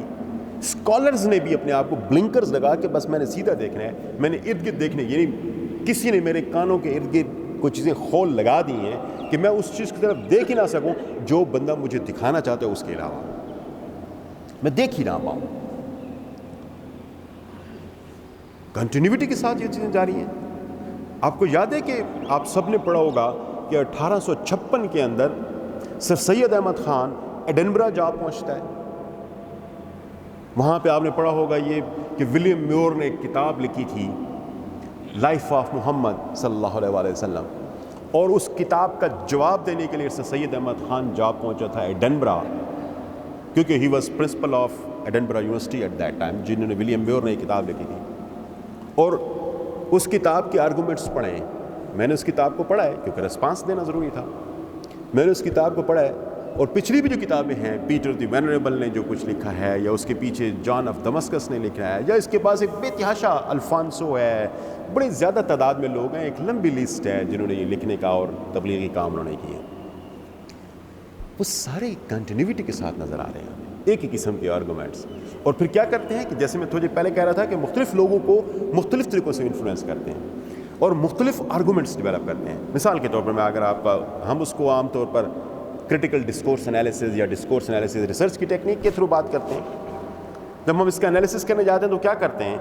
Speaker 2: اسکالرز نے بھی اپنے آپ کو بلنکرز لگا کے بس میں نے سیدھا دیکھنا ہے، میں نے ارد گرد دیکھنا ہے، یعنی کسی نے میرے کانوں کے ارد گرد کوئی چیزیں خول لگا دی ہیں کہ میں اس چیز کی طرف دیکھ ہی نہ سکوں جو بندہ مجھے دکھانا چاہتا ہے، اس کے علاوہ میں دیکھ ہی نہ پاؤں۔ کنٹینیوٹی کے ساتھ یہ چیزیں جاری ہیں۔ آپ کو یاد ہے کہ آپ سب نے پڑھا ہوگا کہ 1856 کے اندر سر سید احمد خان ایڈنبرا جا پہنچتا ہے، وہاں پہ آپ نے پڑھا ہوگا یہ کہ ولیم میور نے ایک کتاب لکھی تھی لائف آف محمد صلی اللہ علیہ وسلم، اور اس کتاب کا جواب دینے کے لیے سر سید احمد خان جا پہنچا تھا ایڈنبرا، کیونکہ he was principal of Edinburgh University at that time, جنہوں نے ولیم میور نے یہ کتاب لکھی تھی، اور اس کتاب کے آرگومنٹس پڑھے۔ میں نے اس کتاب کو پڑھا ہے کیونکہ ریسپانس دینا ضروری تھا، میں نے اس کتاب کو پڑھا ہے، اور پچھلی بھی جو کتابیں ہیں پیٹر دی وینریبل نے جو کچھ لکھا ہے، یا اس کے پیچھے جان آف دمسکس نے لکھا ہے، یا اس کے پاس ایک بے تحاشا الفانسو ہے، بڑے زیادہ تعداد میں لوگ ہیں، ایک لمبی لسٹ ہے جنہوں نے یہ لکھنے کا اور تبلیغی کام انہوں نے کیے، وہ سارے کنٹینیوٹی کے ساتھ نظر آ رہے ہیں، ایک ہی قسم کے آرگومنٹس۔ اور پھر کیا کرتے ہیں کہ جیسے میں تھوڑی پہلے کہہ رہا تھا کہ مختلف لوگوں کو مختلف طریقوں سے انفلوئنس کرتے ہیں اور مختلف آرگومنٹس ڈیولپ کرتے ہیں۔ مثال کے طور پر میں اگر آپ کا ہم اس کو عام طور پر کرٹیکل ڈسکورس انالیسز یا ڈسکورس انالیسز ریسرچ کی ٹیکنیک کے تھرو بات کرتے ہیں، جب ہم اس کا انالیسز کرنے جاتے ہیں تو کیا کرتے ہیں،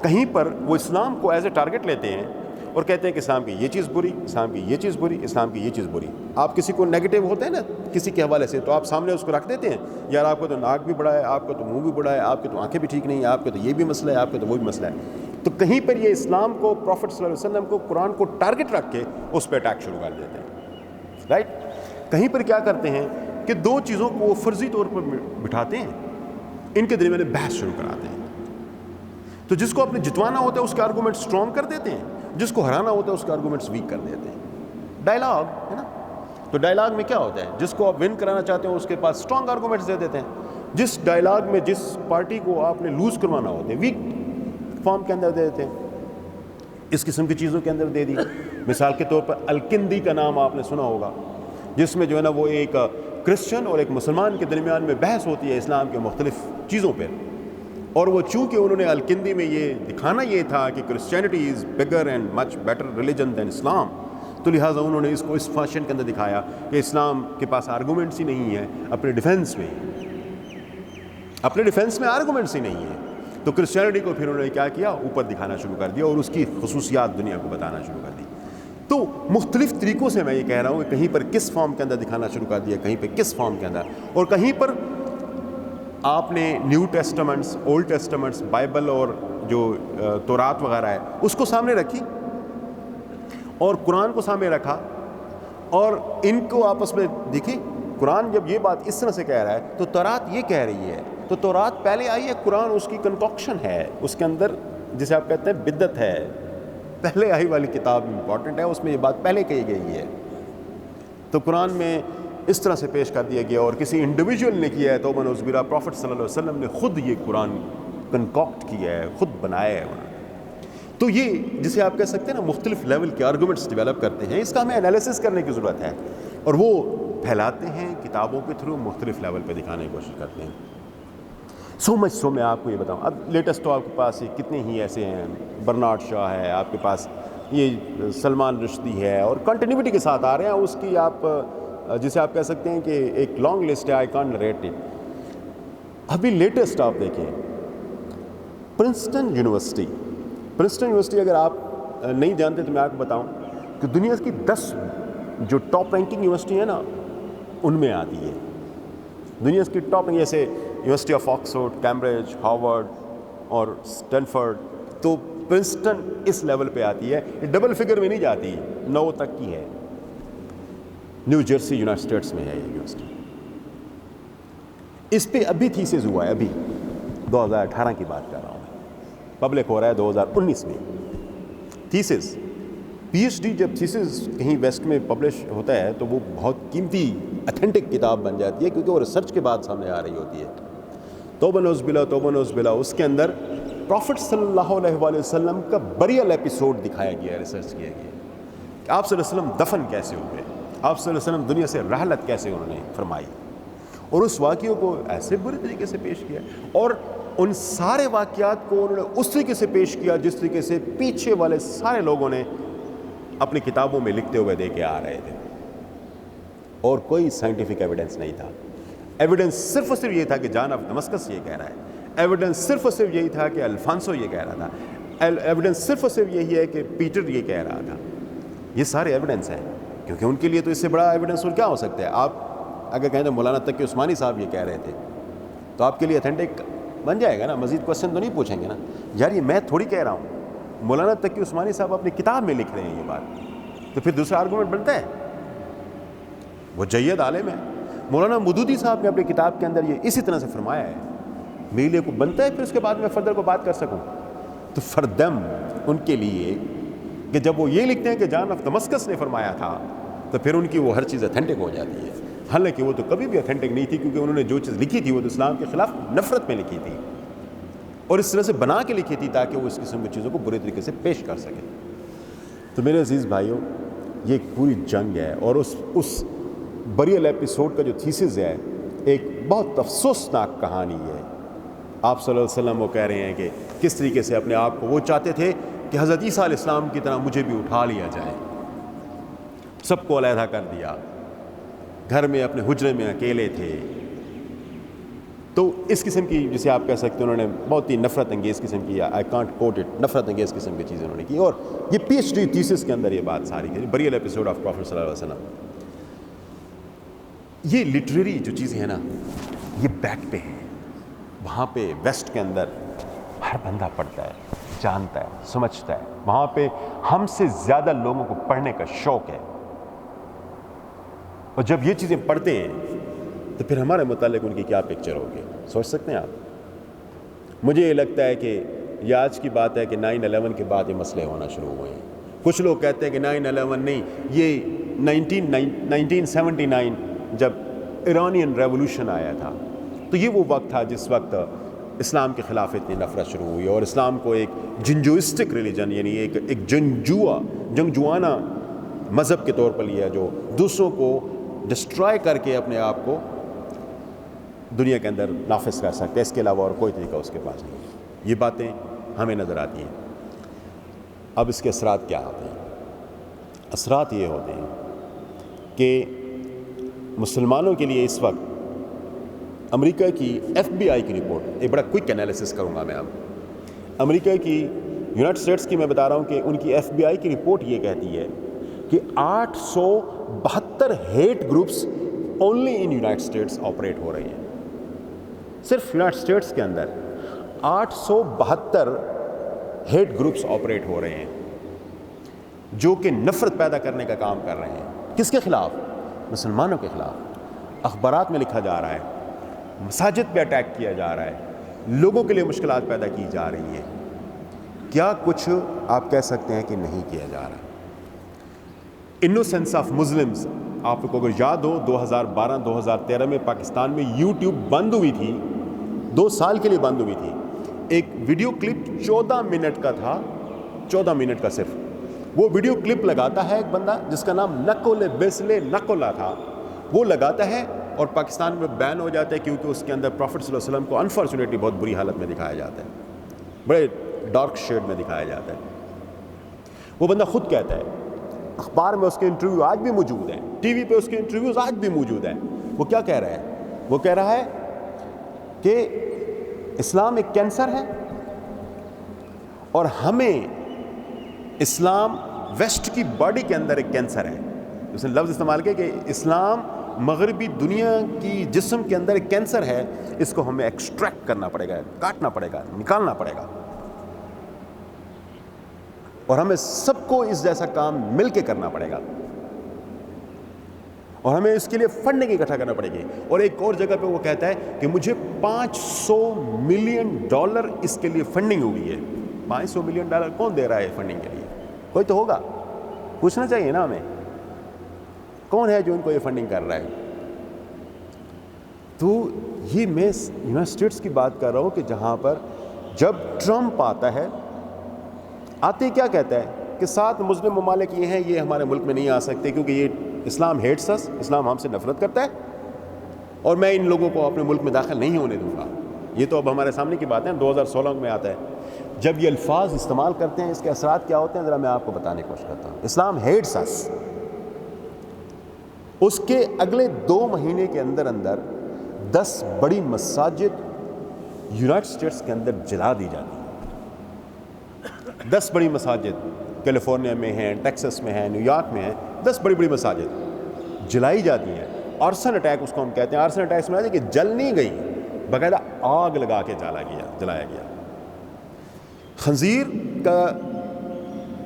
Speaker 2: کہیں پر وہ اسلام کو ایز اے ٹارگٹ لیتے ہیں اور کہتے ہیں کہ اسلام کی یہ چیز بری، اسلام کی یہ چیز بری، اسلام کی یہ چیز بری۔ آپ کسی کو نیگیٹو ہوتا ہے نا کسی کے حوالے سے، تو آپ سامنے اس کو رکھ دیتے ہیں، یار آپ کو تو ناک بھی بڑا ہے، آپ کو تو منہ بھی بڑا ہے، آپ کی تو آنکھیں بھی ٹھیک نہیں ہیں، آپ کو تو یہ بھی مسئلہ ہے، آپ کو تو وہ بھی مسئلہ ہے۔ تو کہیں پر یہ اسلام کو، پروفٹ صلی اللہ علیہ وسلم کو، قرآن کو ٹارگٹ رکھ کے اس پہ اٹیک شروع کر دیتے ہیں، رائٹ۔ کہیں پر کیا کرتے ہیں کہ دو چیزوں کو وہ فرضی طور پر بٹھاتے ہیں، ان کے درمیان بحث شروع کراتے ہیں، تو جس کو اپنے جتوانا ہوتا ہے اس کے آرگومنٹ اسٹرانگ کر دیتے ہیں، جس کو ہرانا ہوتا ہے اس کے آرگومنٹس ویک کر دیتے ہیں۔ ڈائلاگ ہے نا، تو ڈائلاگ میں کیا ہوتا ہے، جس کو آپ ون کرانا چاہتے ہیں اس کے پاس اسٹرانگ آرگومنٹس دے دیتے ہیں، جس ڈائلاگ میں جس پارٹی کو آپ نے لوز کروانا ہوتا ہے ویک فارم کے اندر دے دیتے ہیں، اس قسم کی چیزوں کے اندر دے دی۔ مثال کے طور پر الکندی کا نام آپ نے سنا ہوگا، جس میں جو ہے نا وہ ایک کرسچن اور ایک مسلمان کے درمیان میں بحث ہوتی ہے اسلام کے مختلف چیزوں پہ، اور وہ چونکہ انہوں نے الکندی میں یہ دکھانا یہ تھا کہ Christianity is bigger and much better religion than Islam, تو لہٰذا انہوں نے اس کو اس فیشن کے اندر دکھایا کہ اسلام کے پاس آرگومنٹس ہی نہیں ہیں اپنے ڈیفینس میں آرگومنٹس ہی نہیں ہیں، تو کرسچینٹی کو پھر انہوں نے کیا کیا، اوپر دکھانا شروع کر دیا اور اس کی خصوصیات دنیا کو بتانا شروع کر دی۔ تو مختلف طریقوں سے میں یہ کہہ رہا ہوں کہ کہیں پر کس فارم کے اندر دکھانا شروع کر دیا، کہیں پہ کس فارم کے اندر، اور کہیں پر آپ نے نیو ٹیسٹمنٹس، اولڈ ٹیسٹمنٹس، بائبل اور جو تورات وغیرہ ہے اس کو سامنے رکھی اور قرآن کو سامنے رکھا اور ان کو آپس میں دیکھی. قرآن جب یہ بات اس طرح سے کہہ رہا ہے تو تورات یہ کہہ رہی ہے. تو تورات پہلے آئی ہے، قرآن اس کی کنکاکشن ہے، اس کے اندر جسے آپ کہتے ہیں بدعت ہے، پہلے آئی والی کتاب امپورٹنٹ ہے، اس میں یہ بات پہلے کہی گئی ہے. تو قرآن میں اس طرح سے پیش کر دیا گیا اور کسی انڈیویجول نے کیا ہے. تو نعوذ باللہ پروفٹ صلی اللہ علیہ وسلم نے خود یہ قرآن کنکاکٹ کیا ہے، خود بنایا ہے. تو یہ جسے آپ کہہ سکتے ہیں نا مختلف لیول کے آرگومنٹس ڈیولپ کرتے ہیں، اس کا ہمیں انالیسس کرنے کی ضرورت ہے اور وہ پھیلاتے ہیں کتابوں کے تھرو، مختلف لیول پہ دکھانے کی کوشش کرتے ہیں. سو مچ سو میں آپ کو یہ بتاؤں. اب لیٹسٹ تو آپ کے پاس یہ کتنے ہی ایسے ہیں، برنارڈ شاہ ہے آپ کے پاس، یہ سلمان رشدی ہے، اور کنٹینیوٹی کے ساتھ آ رہے ہیں. اس کی آپ جسے آپ کہہ سکتے ہیں کہ ایک لانگ لسٹ ہے، آئی کانٹ نریٹ اٹ. ابھی لیٹسٹ آپ دیکھیں پرنسٹن یونیورسٹی اگر آپ نہیں جانتے تو میں آپ کو بتاؤں کہ دنیا کی 10 جو ٹاپ رینکنگ یونیورسٹی ہیں نا ان میں آتی ہے. دنیا کی ٹاپ جیسے university of Oxford, Cambridge, Harvard اور اسٹینفورڈ. تو پرنسٹن اس لیول پہ آتی ہے، ڈبل فگر میں نہیں جاتی، 9 تک کی ہے. نیو جرسی یونائٹڈ اسٹیٹس میں ہے یہ یونیورسٹی. اس پہ ابھی تھیسز ہوا ہے، ابھی 2018 کی بات کر رہا ہوں، پبلک ہو رہا ہے 2019 میں تھیسز. پی ایچ ڈی جب تھیسز کہیں ویسٹ میں پبلش ہوتا ہے تو وہ بہت قیمتی اتھینٹک کتاب بن جاتی ہے کیونکہ وہ ریسرچ کے بعد سامنے آ رہی ہوتی ہے. توبہ نعوذ باللہ اس کے اندر پروفٹ صلی اللہ علیہ وآلہ وسلم کا بریل ایپیسوڈ دکھایا گیا ہے، ریسرچ کیا گیا کہ آپ صلی اللہ علیہ وسلم دفن کیسے ہوئے، آپ صلی اللہ علیہ وسلم دنیا سے رحلت کیسے انہوں نے فرمائی، اور اس واقعوں کو ایسے برے طریقے سے پیش کیا اور ان سارے واقعات کو انہوں نے اس طریقے سے پیش کیا جس طریقے سے پیچھے والے سارے لوگوں نے اپنی کتابوں میں لکھتے ہوئے دے کے آ رہے تھے. اور کوئی سائنٹیفک ایویڈنس نہیں تھا. ایویڈنس صرف اور صرف یہ تھا کہ جان آف دمسکس یہ کہہ رہا ہے، ایویڈنس صرف اور صرف یہی تھا کہ الفانسو یہ کہہ رہا تھا، ایویڈنس صرف اور صرف یہی ہے کہ پیٹر یہ کہہ رہا تھا. یہ سارے ایویڈنس ہیں کیونکہ ان کے لیے تو اس سے بڑا ایویڈنس اور کیا ہو سکتا ہے. آپ اگر کہیں تو مولانا تقی عثمانی صاحب یہ کہہ رہے تھے تو آپ کے لیے اتھینٹک بن جائے گا نا، مزید کوشچن تو نہیں پوچھیں گے نا یار یہ میں تھوڑی کہہ رہا ہوں، مولانا تقی عثمانی صاحب اپنی کتاب میں لکھ رہے ہیں یہ بات. تو پھر دوسرا آرگومنٹ بنتا ہے، وہ جید عالم ہے. مولانا مودودی صاحب نے اپنی کتاب کے اندر یہ اسی طرح سے فرمایا ہے. میرے لیے کو بنتا ہے پھر اس کے بعد میں فردر کو بات کر سکوں. تو فردم ان کے لیے کہ جب وہ یہ لکھتے ہیں کہ جان آف دمسکس نے فرمایا تھا تو پھر ان کی وہ ہر چیز اتھینٹک ہو جاتی ہے. حالانکہ وہ تو کبھی بھی اتھینٹک نہیں تھی کیونکہ انہوں نے جو چیز لکھی تھی وہ تو اسلام کے خلاف نفرت میں لکھی تھی اور اس طرح سے بنا کے لکھی تھی تاکہ وہ اس قسم کی چیزوں کو برے طریقے سے پیش کر سکے. تو میرے عزیز بھائیوں یہ ایک پوری جنگ ہے اور اس بریل ایپیسوڈ کا جو تھیسز ہے ایک بہت افسوسناک کہانی ہے. آپ صلی اللہ علیہ وسلم وہ کہہ رہے ہیں کہ کس طریقے سے اپنے آپ کو وہ چاہتے تھے کہ حضرت عیسیٰ علیہ السلام کی طرح مجھے بھی اٹھا لیا جائے. سب کو علیحدہ کر دیا، گھر میں اپنے حجرے میں اکیلے تھے. تو اس قسم کی جسے آپ کہہ سکتے ہیں انہوں نے بہت ہی نفرت انگیز قسم کی، آئی کانٹ کوٹ اٹ، نفرت انگیز قسم کی چیزیں انہوں نے کی. اور یہ پی ایچ ڈی تھیسس کے اندر یہ بات ساری ہے، بریل ایپیسوڈ آف پروفٹ صلی اللہ علیہ وسلم. یہ لٹریری جو چیزیں ہیں نا یہ بیک پہ ہیں، وہاں پہ ویسٹ کے اندر ہر بندہ پڑھتا ہے، جانتا ہے، سمجھتا ہے. وہاں پہ ہم سے زیادہ لوگوں کو پڑھنے کا شوق ہے اور جب یہ چیزیں پڑھتے ہیں تو پھر ہمارے متعلق ان کی کیا پکچر ہوگی سوچ سکتے ہیں آپ. مجھے یہ لگتا ہے کہ یہ آج کی بات ہے کہ 9/11 کے بعد یہ مسئلے ہونا شروع ہوئے ہیں. کچھ لوگ کہتے ہیں کہ 9/11 نہیں، یہ 1979 جب ایرانین ریولوشن آیا تھا تو یہ وہ وقت تھا جس وقت اسلام کے خلاف اتنی نفرت شروع ہوئی اور اسلام کو ایک جنجوئسٹک ریلیجن یعنی ایک جنگجوانہ مذہب کے طور پر لیا جو دوسروں کو ڈسٹرائے کر کے اپنے آپ کو دنیا کے اندر نافذ کر سکتے. اس کے علاوہ اور کوئی طریقہ اس کے پاس نہیں. یہ باتیں ہمیں نظر آتی ہیں. اب اس کے اثرات کیا ہوتے ہیں؟ اثرات یہ ہوتے ہیں کہ مسلمانوں کے لیے اس وقت امریکہ کی FBI کی رپورٹ، ایک بڑا کوئک انالیسس کروں گا میں اب. امریکہ کی یونائٹڈ اسٹیٹس کی میں بتا رہا ہوں کہ ان کی FBI کی رپورٹ یہ کہتی ہے کہ 872 hate groups only in United States operate ہو رہی ہیں. صرف یونائٹڈ اسٹیٹس کے اندر 872 ہیٹ گروپس آپریٹ ہو رہے ہیں جو کہ نفرت پیدا کرنے کا کام کر رہے ہیں. کس کے خلاف؟ مسلمانوں کے خلاف. اخبارات میں لکھا جا رہا ہے, مساجد پہ اٹیک کیا جا رہا ہے, لوگوں کے لیے مشکلات پیدا کی جا رہی ہیں. کیا کچھ آپ کہہ سکتے ہیں کہ نہیں کیا جا رہا؟ انوسینس آف مسلمز, آپ کو اگر یاد ہو 2012-2013 میں پاکستان میں یوٹیوب بند ہوئی تھی, 2 سال کے لیے بند ہوئی تھی. ایک ویڈیو کلپ 14 منٹ کا تھا, 14 منٹ کا صرف. وہ ویڈیو کلپ لگاتا ہے ایک بندہ جس کا نام نکول بیسلے نکولا تھا, وہ لگاتا ہے اور پاکستان میں بین ہو جاتا ہے کیونکہ اس کے اندر پروفٹ صلی اللہ علیہ وسلم کو انفارچونیٹلی بہت بری حالت میں دکھایا جاتا ہے, بڑے ڈارک شیڈ میں دکھایا جاتا ہے. وہ بندہ خود کہتا ہے, اخبار میں اس کے انٹرویو آج بھی موجود ہیں, ٹی وی پہ اس کے انٹرویوز آج بھی موجود ہیں. وہ کیا کہہ رہا ہے؟ وہ کہہ رہا ہے کہ اسلام ایک کینسر ہے اور ہمیں اسلام ویسٹ کی باڈی کے اندر ایک کینسر ہے. اس نے لفظ استعمال کیا کہ اسلام مغربی دنیا کی جسم کے اندر ایک کینسر ہے, اس کو ہمیں ایکسٹریکٹ کرنا پڑے گا, کاٹنا پڑے گا, نکالنا پڑے گا, اور ہمیں سب کو اس جیسا کام مل کے کرنا پڑے گا, اور ہمیں اس کے لیے فنڈنگ اکٹھا کرنا پڑے گی. اور ایک اور جگہ پہ وہ کہتا ہے کہ مجھے $500 ملین اس کے لیے فنڈنگ ہوئی ہے. $500 ملین کون دے رہا ہے فنڈنگ کے لیے؟ کوئی تو ہوگا, پوچھنا چاہیے نا ہمیں, کون ہے جو ان کو یہ فنڈنگ کر رہا ہے؟ تو یہ میں یونائٹڈ اسٹیٹس کی بات کر رہا ہوں کہ جہاں پر جب ٹرمپ آتا ہے, آتے کیا کہتا ہے کہ 7 مسلم ممالک یہ ہیں, یہ ہمارے ملک میں نہیں آ سکتے کیونکہ یہ اسلام ہیٹس اس, اسلام ہم سے نفرت کرتا ہے اور میں ان لوگوں کو اپنے ملک میں داخل نہیں ہونے دوں گا. یہ تو اب ہمارے سامنے کی بات ہے, 2016 میں آتا ہے. جب یہ الفاظ استعمال کرتے ہیں اس کے اثرات کیا ہوتے ہیں ذرا میں آپ کو بتانے کی کوشش کرتا ہوں. اسلام ہیٹس اس, اس کے اگلے 2 مہینے کے اندر 10 بڑی مساجد یونائٹڈ اسٹیٹس کے اندر جلا دی جاتی ہیں. 10 بڑی مساجد کیلیفورنیا میں ہیں, ٹیکسس میں ہیں, نیو یارک میں ہیں, 10 بڑی بڑی مساجد جلائی جاتی ہیں. آرسن اٹیک اس کو ہم کہتے ہیں. آرسن اٹیک سے مراد ہے کہ جل نہیں گئی, باقاعدہ آگ لگا کے جلایا گیا. خنزیر کا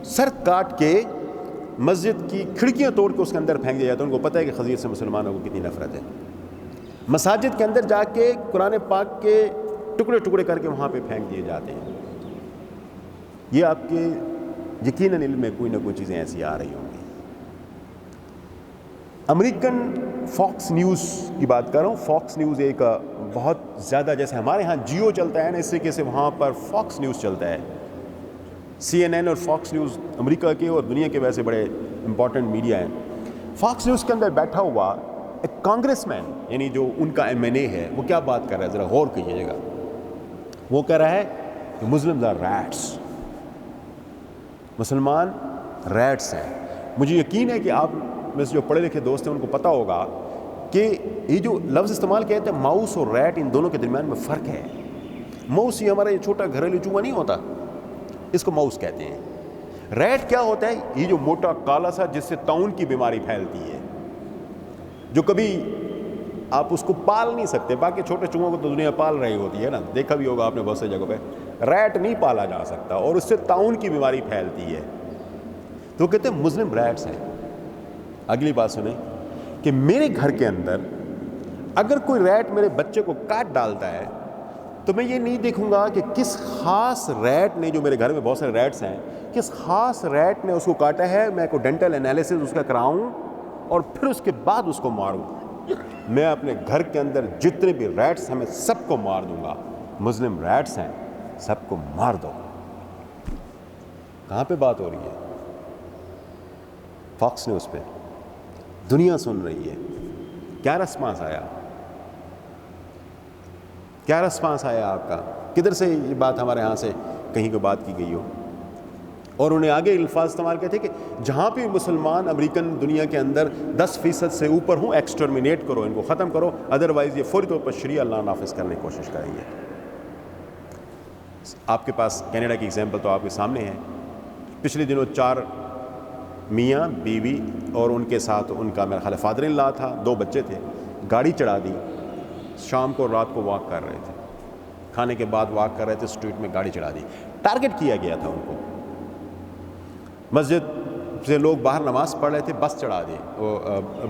Speaker 2: سر کاٹ کے مسجد کی کھڑکیاں توڑ کے اس کے اندر پھینک دیا جاتا ہے. ان کو پتہ ہے کہ خنزیر سے مسلمانوں کو کتنی نفرت ہے. مساجد کے اندر جا کے قرآن پاک کے ٹکڑے ٹکڑے کر کے وہاں پہ پھینک دیے جاتے ہیں. یہ آپ کے یقیناً علم میں کوئی نہ کوئی چیزیں ایسی آ رہی ہوں گی. امریکن فاکس نیوز کی بات کر رہا ہوں. فاکس نیوز ایک بہت زیادہ, جیسے ہمارے ہاں جیو چلتا ہے نا, اس طریقے سے وہاں پر فاکس نیوز چلتا ہے. CNN اور فاکس نیوز امریکہ کے اور دنیا کے ویسے بڑے امپورٹنٹ میڈیا ہیں. فاکس نیوز کے اندر بیٹھا ہوا ایک کانگریس مین, یعنی جو ان کا MNA ہے, وہ کیا بات کر رہا ہے ذرا غور کیجیے گا. وہ کہہ رہا ہے کہ مسلمز آر ریٹس, مسلمان ریٹس ہیں. مجھے یقین ہے کہ آپ میں سے جو پڑھے لکھے دوست ہیں ان کو پتہ ہوگا کہ یہ جو لفظ استعمال کیا جاتا ہے ماؤس اور ریٹ, ان دونوں کے درمیان میں فرق ہے. ماؤس یہ ہمارا یہ چھوٹا گھریلو چوہا نہیں ہوتا, اس کو ماؤس کہتے ہیں. ریٹ کیا ہوتا ہے؟ یہ جو موٹا کالا سا جس سے طاعون کی بیماری پھیلتی ہے, جو کبھی آپ اس کو پال نہیں سکتے. باقی چھوٹے چوہوں کو تو دنیا پال رہی ہوتی ہے نا, دیکھا بھی ہوگا آپ نے بہت سی جگہوں پہ. ریٹ نہیں پالا جا سکتا اور اس سے طاعون کی بیماری پھیلتی ہے. تو کہتے ہیں مسلم ریٹس ہیں. اگلی بات سنیں کہ میرے گھر کے اندر اگر کوئی ریٹ میرے بچے کو کاٹ ڈالتا ہے تو میں یہ نہیں دیکھوں گا کہ کس خاص ریٹ نے, جو میرے گھر میں بہت سارے ریٹس ہیں, کس خاص ریٹ نے اس کو کاٹا ہے. میں کو ڈینٹل انالیسس اس کا کراؤں اور پھر اس کے بعد اس کو ماروں. میں اپنے گھر کے اندر جتنے بھی ریٹس ہیں میں سب کو مار دوں گا. مسلم ریٹس ہیں, سب کو مار دو. کہاں پہ بات ہو رہی ہے؟ فاکس نیوز پہ. دنیا سن رہی ہے. کیا رسپانس آیا؟ کیا رسپانس آیا آپ کا؟ کدھر سے یہ بات ہمارے ہاں سے کہیں کو بات کی گئی ہو؟ اور انہیں آگے الفاظ استعمال کیے تھے کہ جہاں بھی مسلمان امریکن دنیا کے اندر 10% سے اوپر ہوں, ایکسٹرمینیٹ کرو, ان کو ختم کرو, ادروائز یہ فوری طور پر شریعہ اللہ نافذ کرنے کی کوشش کریں گے. آپ کے پاس کینیڈا کی ایگزامپل تو آپ کے سامنے ہے. پچھلے دنوں 4 میاں بیوی اور ان کے ساتھ ان کا میرا خیال فادر ان لا تھا, 2 بچے تھے, گاڑی چڑھا دی, شام کو رات کو واک کر رہے تھے, کھانے کے بعد واک کر رہے تھے, اسٹریٹ میں گاڑی چڑھا دی. ٹارگٹ کیا گیا تھا ان کو. مسجد سے لوگ باہر نماز پڑھ رہے تھے, بس چڑھا دی, وہ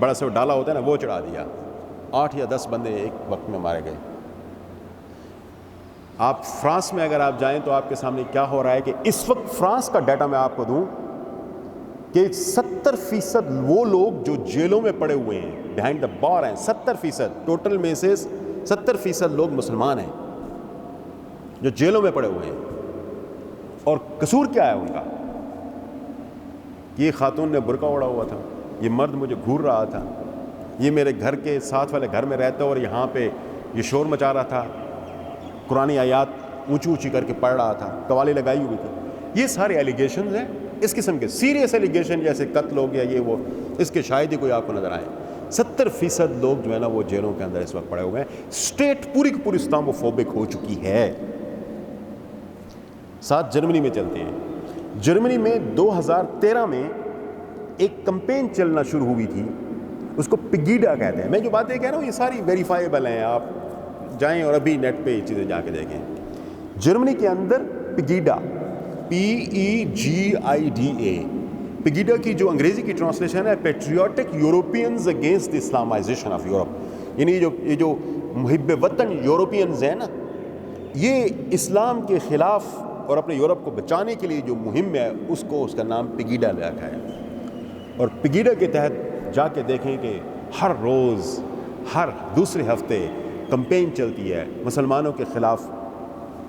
Speaker 2: بڑا سا ڈالا ہوتا ہے نا, وہ چڑھا دیا. 8 یا 10 بندے ایک وقت میں مارے گئے. آپ فرانس میں اگر آپ جائیں تو آپ کے سامنے کیا ہو رہا ہے کہ اس وقت فرانس کا ڈیٹا میں آپ کو دوں کہ 70% وہ لوگ جو جیلوں میں پڑے ہوئے ہیں, بیہائنڈ دا بار ہیں, 70%, ٹوٹل میں سے 70% لوگ مسلمان ہیں جو جیلوں میں پڑے ہوئے ہیں. اور قصور کیا ہے ان کا؟ یہ خاتون نے برقع اوڑھا ہوا تھا, یہ مرد مجھے گھور رہا تھا, یہ میرے گھر کے ساتھ والے گھر میں رہتا اور یہاں پہ یہ شور مچا رہا تھا, قرآنی آیات اونچی اونچی کر کے پڑھ رہا تھا, قوالی لگائی ہوئی تھی. یہ سارے ایلیگیشنز ہیں, اس قسم کے سیریس ایلیگیشن جیسے قتل ہو گیا, یہ وہ, اس کے شاید ہی کوئی آپ کو نظر آئے. 70% لوگ جو ہے نا وہ جیلوں کے اندر اس وقت پڑے ہوئے ہیں. اسٹیٹ پوری کی پوری اسلاموفوبک ہو چکی ہے. ساتھ جرمنی میں چلتے ہیں. جرمنی میں 2013 میں ایک کمپین چلنا شروع ہوئی تھی, اس کو پیگیڈا کہتے ہیں. میں جو باتیں کہہ رہا ہوں یہ ساری ویریفائیبل ہیں, آپ جائیں اور ابھی نیٹ پہ یہ چیزیں جا کے دیکھیں. جرمنی کے اندر پیگیڈا, PEGIDA, پیگیڈا کی جو انگریزی کی ٹرانسلیشن ہے patriotic Europeans against the Islamisation of Europe, یعنی یہ جو محب وطن یورپینز ہیں نا, یہ اسلام کے خلاف اور اپنے یورپ کو بچانے کے لیے جو مہم ہے اس کو, اس کا نام پیگیڈا رکھا ہے. اور پیگیڈا کے تحت جا کے دیکھیں کہ ہر روز ہر دوسرے ہفتے کمپین چلتی ہے, مسلمانوں کے خلاف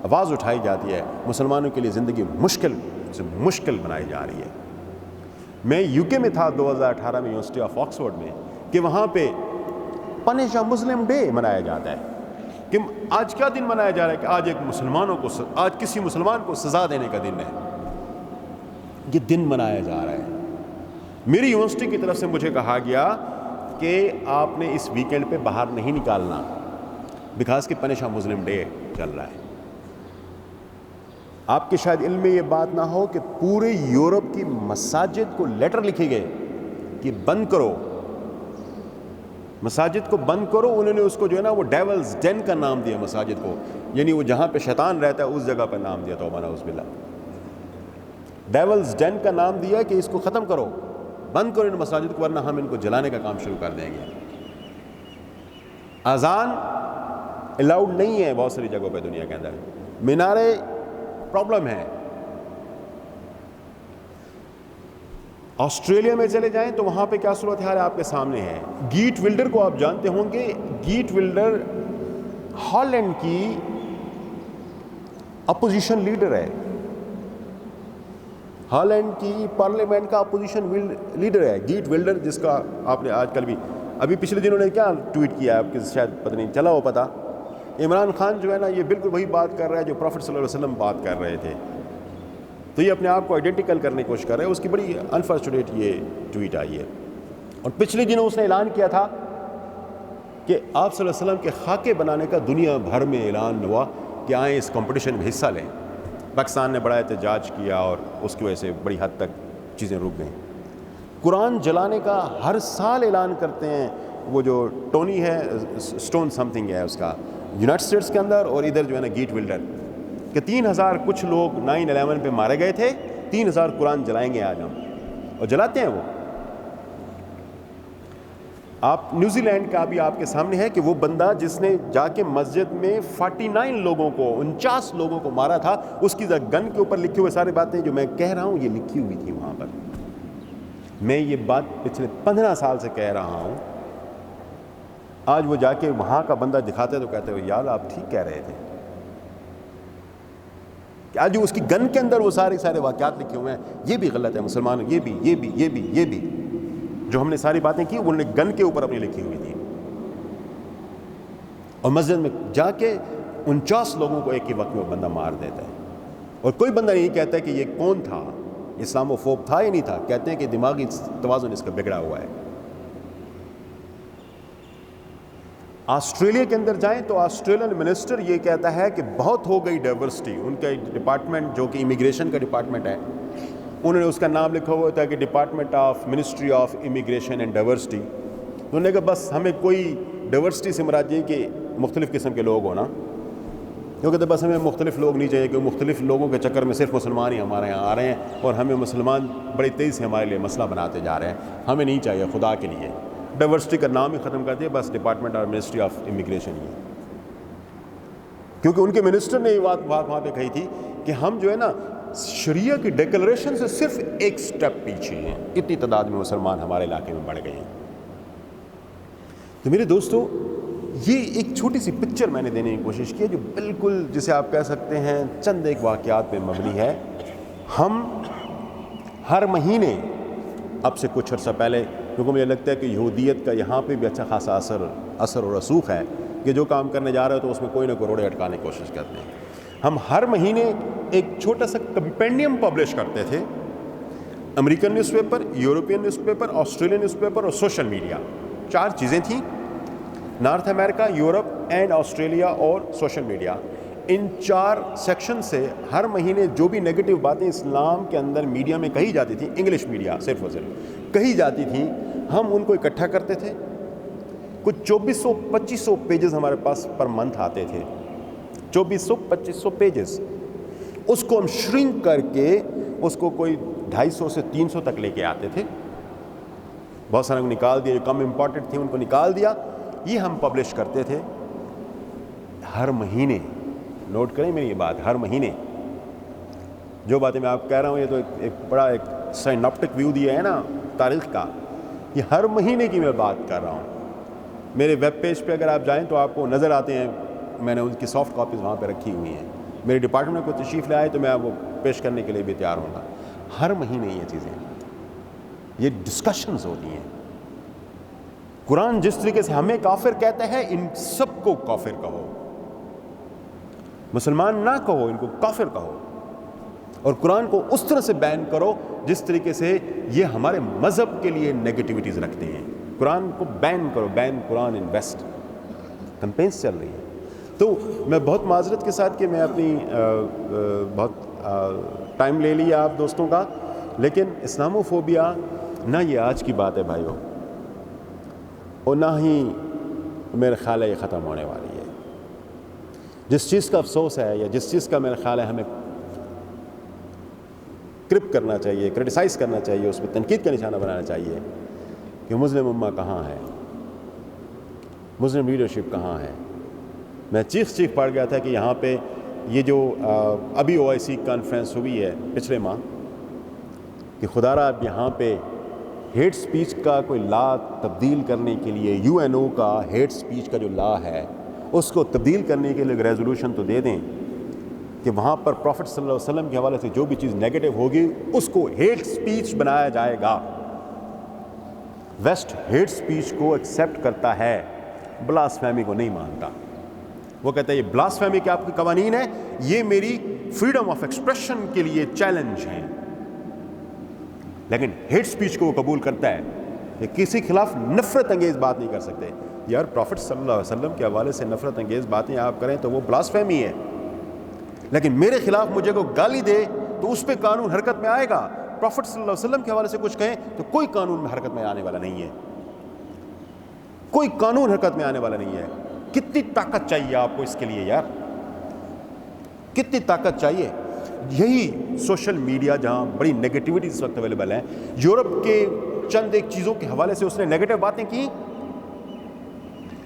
Speaker 2: آواز اٹھائی جاتی ہے, مسلمانوں کے لیے زندگی مشکل سے مشکل بنائی جا رہی ہے. میں UK میں تھا 2018 میں, یونیورسٹی آف آکسفورڈ میں, کہ وہاں پہ پنش مسلم ڈے منایا جاتا ہے. کہ آج کیا دن منایا جا رہا ہے کہ آج ایک مسلمانوں کو, آج کسی مسلمان کو سزا دینے کا دن ہے. یہ دن منایا جا رہا ہے. میری یونیورسٹی کی طرف سے مجھے کہا گیا کہ آپ نے اس ویکینڈ پہ باہر نہیں نکالنا, بیکاز کہ پنشا مسلم ڈے چل رہا ہے. آپ کے شاید علم میں یہ بات نہ ہو کہ پورے یورپ کی مساجد کو لیٹر لکھے گئے کہ بند کرو, مساجد کو بند کرو. انہوں نے اس کو جو ہے نا وہ ڈیولز ڈین کا نام دیا مساجد کو, یعنی وہ جہاں پہ شیطان رہتا ہے اس جگہ پہ نام دیا. توبہ نعوذ باللہ, ڈیولز ڈین کا نام دیا کہ اس کو ختم کرو, بند کرو ان مساجد کو, ورنہ ہم ان کو جلانے کا کام شروع کر دیں گے. اذان الاؤڈ نہیں ہے بہت ساری جگہوں پہ دنیا کے اندر. مینارے پرابلم ہے. آسٹریلیا میں چلے جائیں تو وہاں پہ کیا صورتحال آپ کے سامنے ہے. گیٹ ولڈر کو آپ جانتے ہوں گے. گیٹ ولڈر ہالینڈ کی اپوزیشن لیڈر ہے, ہالینڈ کی پارلیمنٹ کا اپوزیشن لیڈر ہے گیٹ ولڈر, جس کا آپ نے آج کل بھی ابھی پچھلے دنوں نے کیا ٹویٹ کیا ہے, آپ کے شاید پتہ نہیں چلا ہو پتہ. عمران خان جو ہے نا یہ بالکل وہی بات کر رہا ہے جو پروفٹ صلی اللہ علیہ وسلم بات کر رہے تھے. تو یہ اپنے آپ کو آئیڈینٹیکل کرنے کی کوشش کر رہے ہیں. اس کی بڑی انفارچونیٹ یہ ٹویٹ آئی ہے. اور پچھلے دنوں اس نے اعلان کیا تھا کہ آپ صلی اللہ علیہ وسلم کے خاکے بنانے کا دنیا بھر میں اعلان ہوا کہ آئیں اس کمپٹیشن میں حصہ لیں. پاکستان نے بڑا احتجاج کیا اور اس کی وجہ سے بڑی حد تک چیزیں رک گئیں. قرآن جلانے کا ہر سال اعلان کرتے ہیں وہ جو ٹونی ہے, اسٹون سم تھنگ ہے اس کا, یونائٹڈ اسٹیٹس کے اندر, اور ادھر جو ہے نا گیٹ ولڈر, کہ 3000 کچھ لوگ 9/11 پہ مارے گئے تھے, 3000 قرآن جلائیں گے آج ہم, اور جلاتے ہیں وہ. آپ نیوزی لینڈ کا بھی آپ کے سامنے ہے کہ وہ بندہ جس نے جا کے مسجد میں 49 لوگوں کو 49 لوگوں کو مارا تھا, اس کی گن کے اوپر لکھی ہوئے ساری باتیں جو میں کہہ رہا ہوں یہ لکھی ہوئی تھی وہاں پر. میں یہ بات پچھلے 15 سال سے کہہ رہا ہوں. آج وہ جا کے وہاں کا بندہ دکھاتے تو کہتے ہو یار آپ ٹھیک کہہ رہے تھے. کہ آج اس کی گن کے اندر وہ سارے واقعات لکھے ہوئے ہیں, یہ بھی غلط ہے مسلمان, یہ بھی جو ہم نے ساری باتیں کی انہوں نے گن کے اوپر اپنی لکھی ہوئی تھی. اور مسجد میں جا کے 49 لوگوں کو ایک ہی وقت میں بندہ مار دیتا ہے. اور کوئی بندہ نہیں کہتا کہ یہ کون تھا, اسلاموفوب تھا یا نہیں تھا, کہتے ہیں کہ دماغی توازن اس کا بگڑا ہوا ہے. آسٹریلیا کے اندر جائیں تو آسٹریلین منسٹر یہ کہتا ہے کہ بہت ہو گئی ڈائیورسٹی. ان کا ڈپارٹمنٹ جو کہ امیگریشن کا ڈپارٹمنٹ ہے, انہوں نے اس کا نام لکھا ہوا تھا کہ department of ministry of immigration and diversity. انہوں نے کہا بس ہمیں کوئی ڈائیورسٹی سے مراد یہ کہ مختلف قسم کے لوگ ہونا، کیونکہ بس ہمیں مختلف لوگ نہیں چاہیے، کہ مختلف لوگوں کے چکر میں صرف مسلمان ہی ہمارے یہاں آ رہے ہیں اور ہمیں مسلمان بڑی تیزی سے ہمارے لیے مسئلہ بناتے جا رہے ہیں. ہمیں نہیں چاہیے خدا کے لیے. ڈائیورسٹی کا نام ہی ختم کر دیا بس، ڈپارٹمنٹ اور منسٹری آف امیگریشن ہی، کیونکہ ان کے منسٹر نے یہ بات وہاں پہ کہی تھی کہ ہم جو ہے نا شریعہ کی ڈیکلریشن سے صرف ایک سٹیپ پیچھے ہیں. اتنی تعداد میں مسلمان ہمارے علاقے میں بڑھ گئے ہیں. تو میرے دوستو، یہ ایک چھوٹی سی پکچر میں نے دینے کی کوشش کی ہے جو بالکل جسے آپ کہہ سکتے ہیں چند ایک واقعات پہ مبنی ہے. ہم ہر مہینے اب سے کچھ عرصہ پہلے، کیونکہ مجھے لگتا ہے کہ یہودیت کا یہاں پہ بھی اچھا خاصا اثر و رسوخ ہے کہ جو کام کرنے جا رہے ہو تو اس میں کوئی نہ کوئی روڑے اٹکانے کی کوشش کرتے ہیں. ہم ہر مہینے ایک چھوٹا سا کمپینڈیم پبلش کرتے تھے، American news paper, European news paper, Australian news paper اور سوشل میڈیا. 4 چیزیں تھیں، north America, Europe and Australia اور سوشل میڈیا. ان 4 سیکشن سے ہر مہینے جو بھی نیگیٹو باتیں اسلام کے اندر میڈیا میں کہی جاتی تھیں، انگلش میڈیا صرف اور صرف کہی جاتی تھیں، ہم ان کو اکٹھا کرتے تھے. کچھ 2400-2500 پیجز ہمارے پاس پر منتھ آتے تھے. 2400-2500 پیجز، اس کو ہم شرنک کر کے اس کو کوئی 250 سے 300 تک لے کے آتے تھے. بہت سارے کو نکال دیا، جو کم امپورٹنٹ تھے ان کو نکال دیا. یہ ہم پبلش کرتے تھے ہر مہینے. نوٹ کریں میری یہ بات، ہر مہینے. جو باتیں میں آپ کہہ رہا ہوں یہ تو ایک بڑا ایک سائنپٹک ویو دیا ہے نا تاریخ کا. یہ ہر مہینے کی میں بات کر رہا ہوں. میرے ویب پیج پہ اگر آپ جائیں تو آپ کو نظر آتے ہیں، میں نے ان کی سافٹ کاپیز وہاں پہ رکھی ہوئی ہیں. میری ڈپارٹمنٹ میں کوئی تشریف لے آئے تو میں وہ پیش کرنے کے لیے بھی تیار ہوں گا. ہر مہینے یہ چیزیں، یہ ڈسکشنز ہوتی ہیں. قرآن جس طریقے سے ہمیں کافر کہتا ہے، ان سب کو کافر کہو. مسلمان نہ کہو، ان کو کافر کہو. اور قرآن کو اس طرح سے بین کرو جس طریقے سے یہ ہمارے مذہب کے لیے نیگیٹیوٹیز رکھتے ہیں. قرآن کو بین کرو، بین قرآن ان ویسٹ. کمپینس چل رہی ہے. تو میں بہت معذرت کے ساتھ کہ میں اپنی بہت ٹائم لے لیا آپ دوستوں کا، لیکن اسلاموفوبیا نہ یہ آج کی بات ہے بھائیو، اور نہ ہی میرے خیال ہے یہ ختم ہونے والی ہے. جس چیز کا افسوس ہے یا جس چیز کا میرا خیال ہے ہمیں کرپ کرنا چاہیے، کرٹیسائز کرنا چاہیے، اس پہ تنقید کا نشانہ بنانا چاہیے کہ مسلم امہ کہاں ہے، مسلم لیڈرشپ کہاں ہے. میں چیخ پڑ گیا تھا کہ یہاں پہ یہ جو ابھی OIC کانفرنس ہوئی ہے پچھلے ماہ، کہ خدا را اب یہاں پہ ہیٹ سپیچ کا کوئی لا تبدیل کرنے کے لیے UNO کا ہیٹ سپیچ کا جو لا ہے اس کو تبدیل کرنے کے لیے ریزولوشن تو دے دیں کہ وہاں پر پروفٹ صلی اللہ علیہ وسلم کے حوالے سے جو بھی چیز نیگیٹو ہوگی اس کو ہیٹ سپیچ بنایا جائے گا. ویسٹ ہیٹ سپیچ کو ایکسیپٹ کرتا ہے، بلاسفیمی کو نہیں مانتا. وہ کہتا ہے یہ بلاسفیمی کے آپ کے قوانین ہیں، یہ میری فریڈم آف ایکسپریشن کے لیے چیلنج ہیں. لیکن ہیٹ سپیچ کو وہ قبول کرتا ہے کہ کسی خلاف نفرت انگیز بات نہیں کر سکتے. یار پروفٹ صلی اللہ علیہ وسلم کے حوالے سے نفرت انگیز باتیں آپ کریں تو وہ بلاسفیمی ہے، لیکن میرے خلاف مجھے کوئی گالی دے تو اس پہ قانون حرکت میں آئے گا. پروفٹ صلی اللہ علیہ وسلم کے حوالے سے کچھ کہیں تو کوئی قانون میں حرکت میں آنے والا نہیں ہے، کوئی قانون حرکت میں آنے والا نہیں ہے. کتنی طاقت چاہیے آپ کو اس کے لیے یار، کتنی طاقت چاہیے. یہی سوشل میڈیا جہاں بڑی نیگیٹیوٹی اس وقت اویلیبل ہے. یورپ کے چند ایک چیزوں کے حوالے سے اس نے نیگیٹو باتیں کی.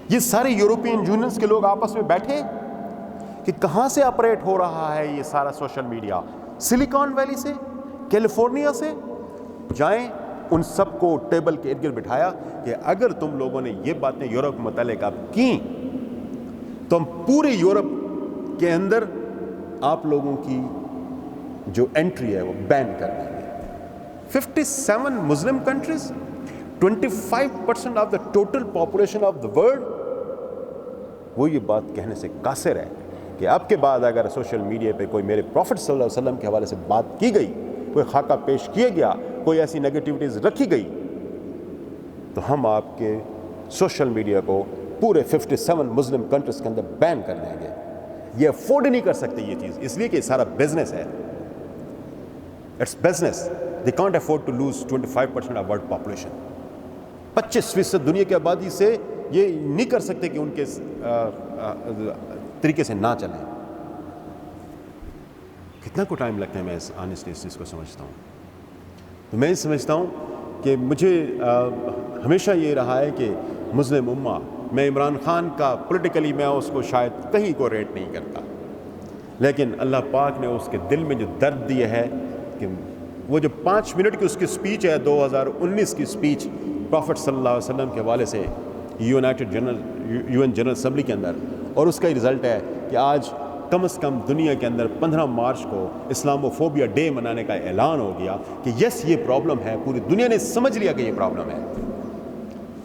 Speaker 2: یہ سارے یورپین یونینز کے لوگ آپس میں بیٹھے کہ کہاں سے آپریٹ ہو رہا ہے یہ سارا سوشل میڈیا. سلیکان ویلی سے، کیلیفورنیا سے. جائیں ان سب کو ٹیبل کے ارد گرد بٹھایا کہ اگر تم لوگوں نے یہ باتیں یورپ متعلق اب کی تو ہم پورے یورپ کے اندر آپ لوگوں کی جو انٹری ہے وہ بین کر دیں گے. 57 مسلم countries, 25% of the total population of the world, وہ یہ بات کہنے سے قاصر ہے کہ اب کے بعد اگر سوشل میڈیا پہ کوئی میرے پروفٹ صلی اللہ علیہ وسلم کے حوالے سے بات کی گئی، کوئی خاکہ پیش کیا گیا، کوئی ایسی نیگیٹیوٹیز رکھی گئی، تو ہم آپ کے سوشل میڈیا کو پورے 57 مسلم کنٹریز کے اندر بین کر دیں گے. یہ افورڈ نہیں کر سکتے یہ چیز، اس لیے کہ سارا بزنس ہے. It's business. They can't afford to lose 25% of world population. 25% دنیا کی آبادی سے یہ نہیں کر سکتے کہ ان کے طریقے سے نہ چلیں. کتنا کو ٹائم لگتا ہے میں آنیسٹلی اس چیز کو سمجھتا ہوں. تو میں سمجھتا ہوں کہ مجھے ہمیشہ یہ رہا ہے کہ مسلم امہ، میں عمران خان کا پولیٹیکلی میں اس کو شاید کہیں کو ریٹ نہیں کرتا، لیکن اللہ پاک نے اس کے دل میں جو درد دیا ہے کہ وہ جو 5 منٹ کی اس کی سپیچ ہے 2019 کی سپیچ پروفٹ صلی اللہ علیہ وسلم کے حوالے سے یو این جنرل اسمبلی کے اندر، اور اس کا ہی رزلٹ ہے کہ آج کم از کم دنیا کے اندر 15 مارچ کو اسلاموفوبیا ڈے منانے کا اعلان ہو گیا کہ یس یہ پرابلم ہے، پوری دنیا نے سمجھ لیا کہ یہ پرابلم ہے،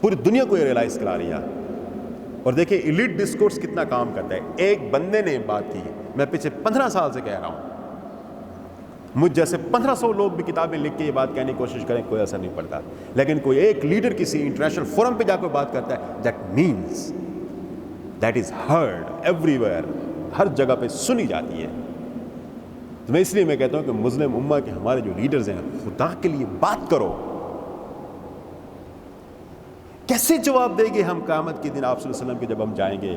Speaker 2: پوری دنیا کو یہ ریلائز کرا لیا. اور دیکھیں ایلیٹ ڈسکورس کتنا کام کرتا ہے. ایک بندے نے بات کی، میں پچھلے 15 سال سے کہہ رہا ہوں، مجھ جیسے 1500 لوگ بھی کتابیں لکھ کے یہ بات کہنے کی کوشش کریں کوئی اثر نہیں پڑتا، لیکن کوئی ایک لیڈر کسی انٹرنیشنل فورم پہ جا کے بات کرتا ہے، that means that is heard everywhere, ہر جگہ پہ سنی جاتی ہے. تو میں اس لیے میں کہتا ہوں کہ مسلم امہ کے ہمارے جو لیڈرز ہیں، خدا کے لیے بات کرو. کیسے جواب دیں گے ہم قیامت کے دن آپ صلی اللہ علیہ وسلم کے جب ہم جائیں گے؟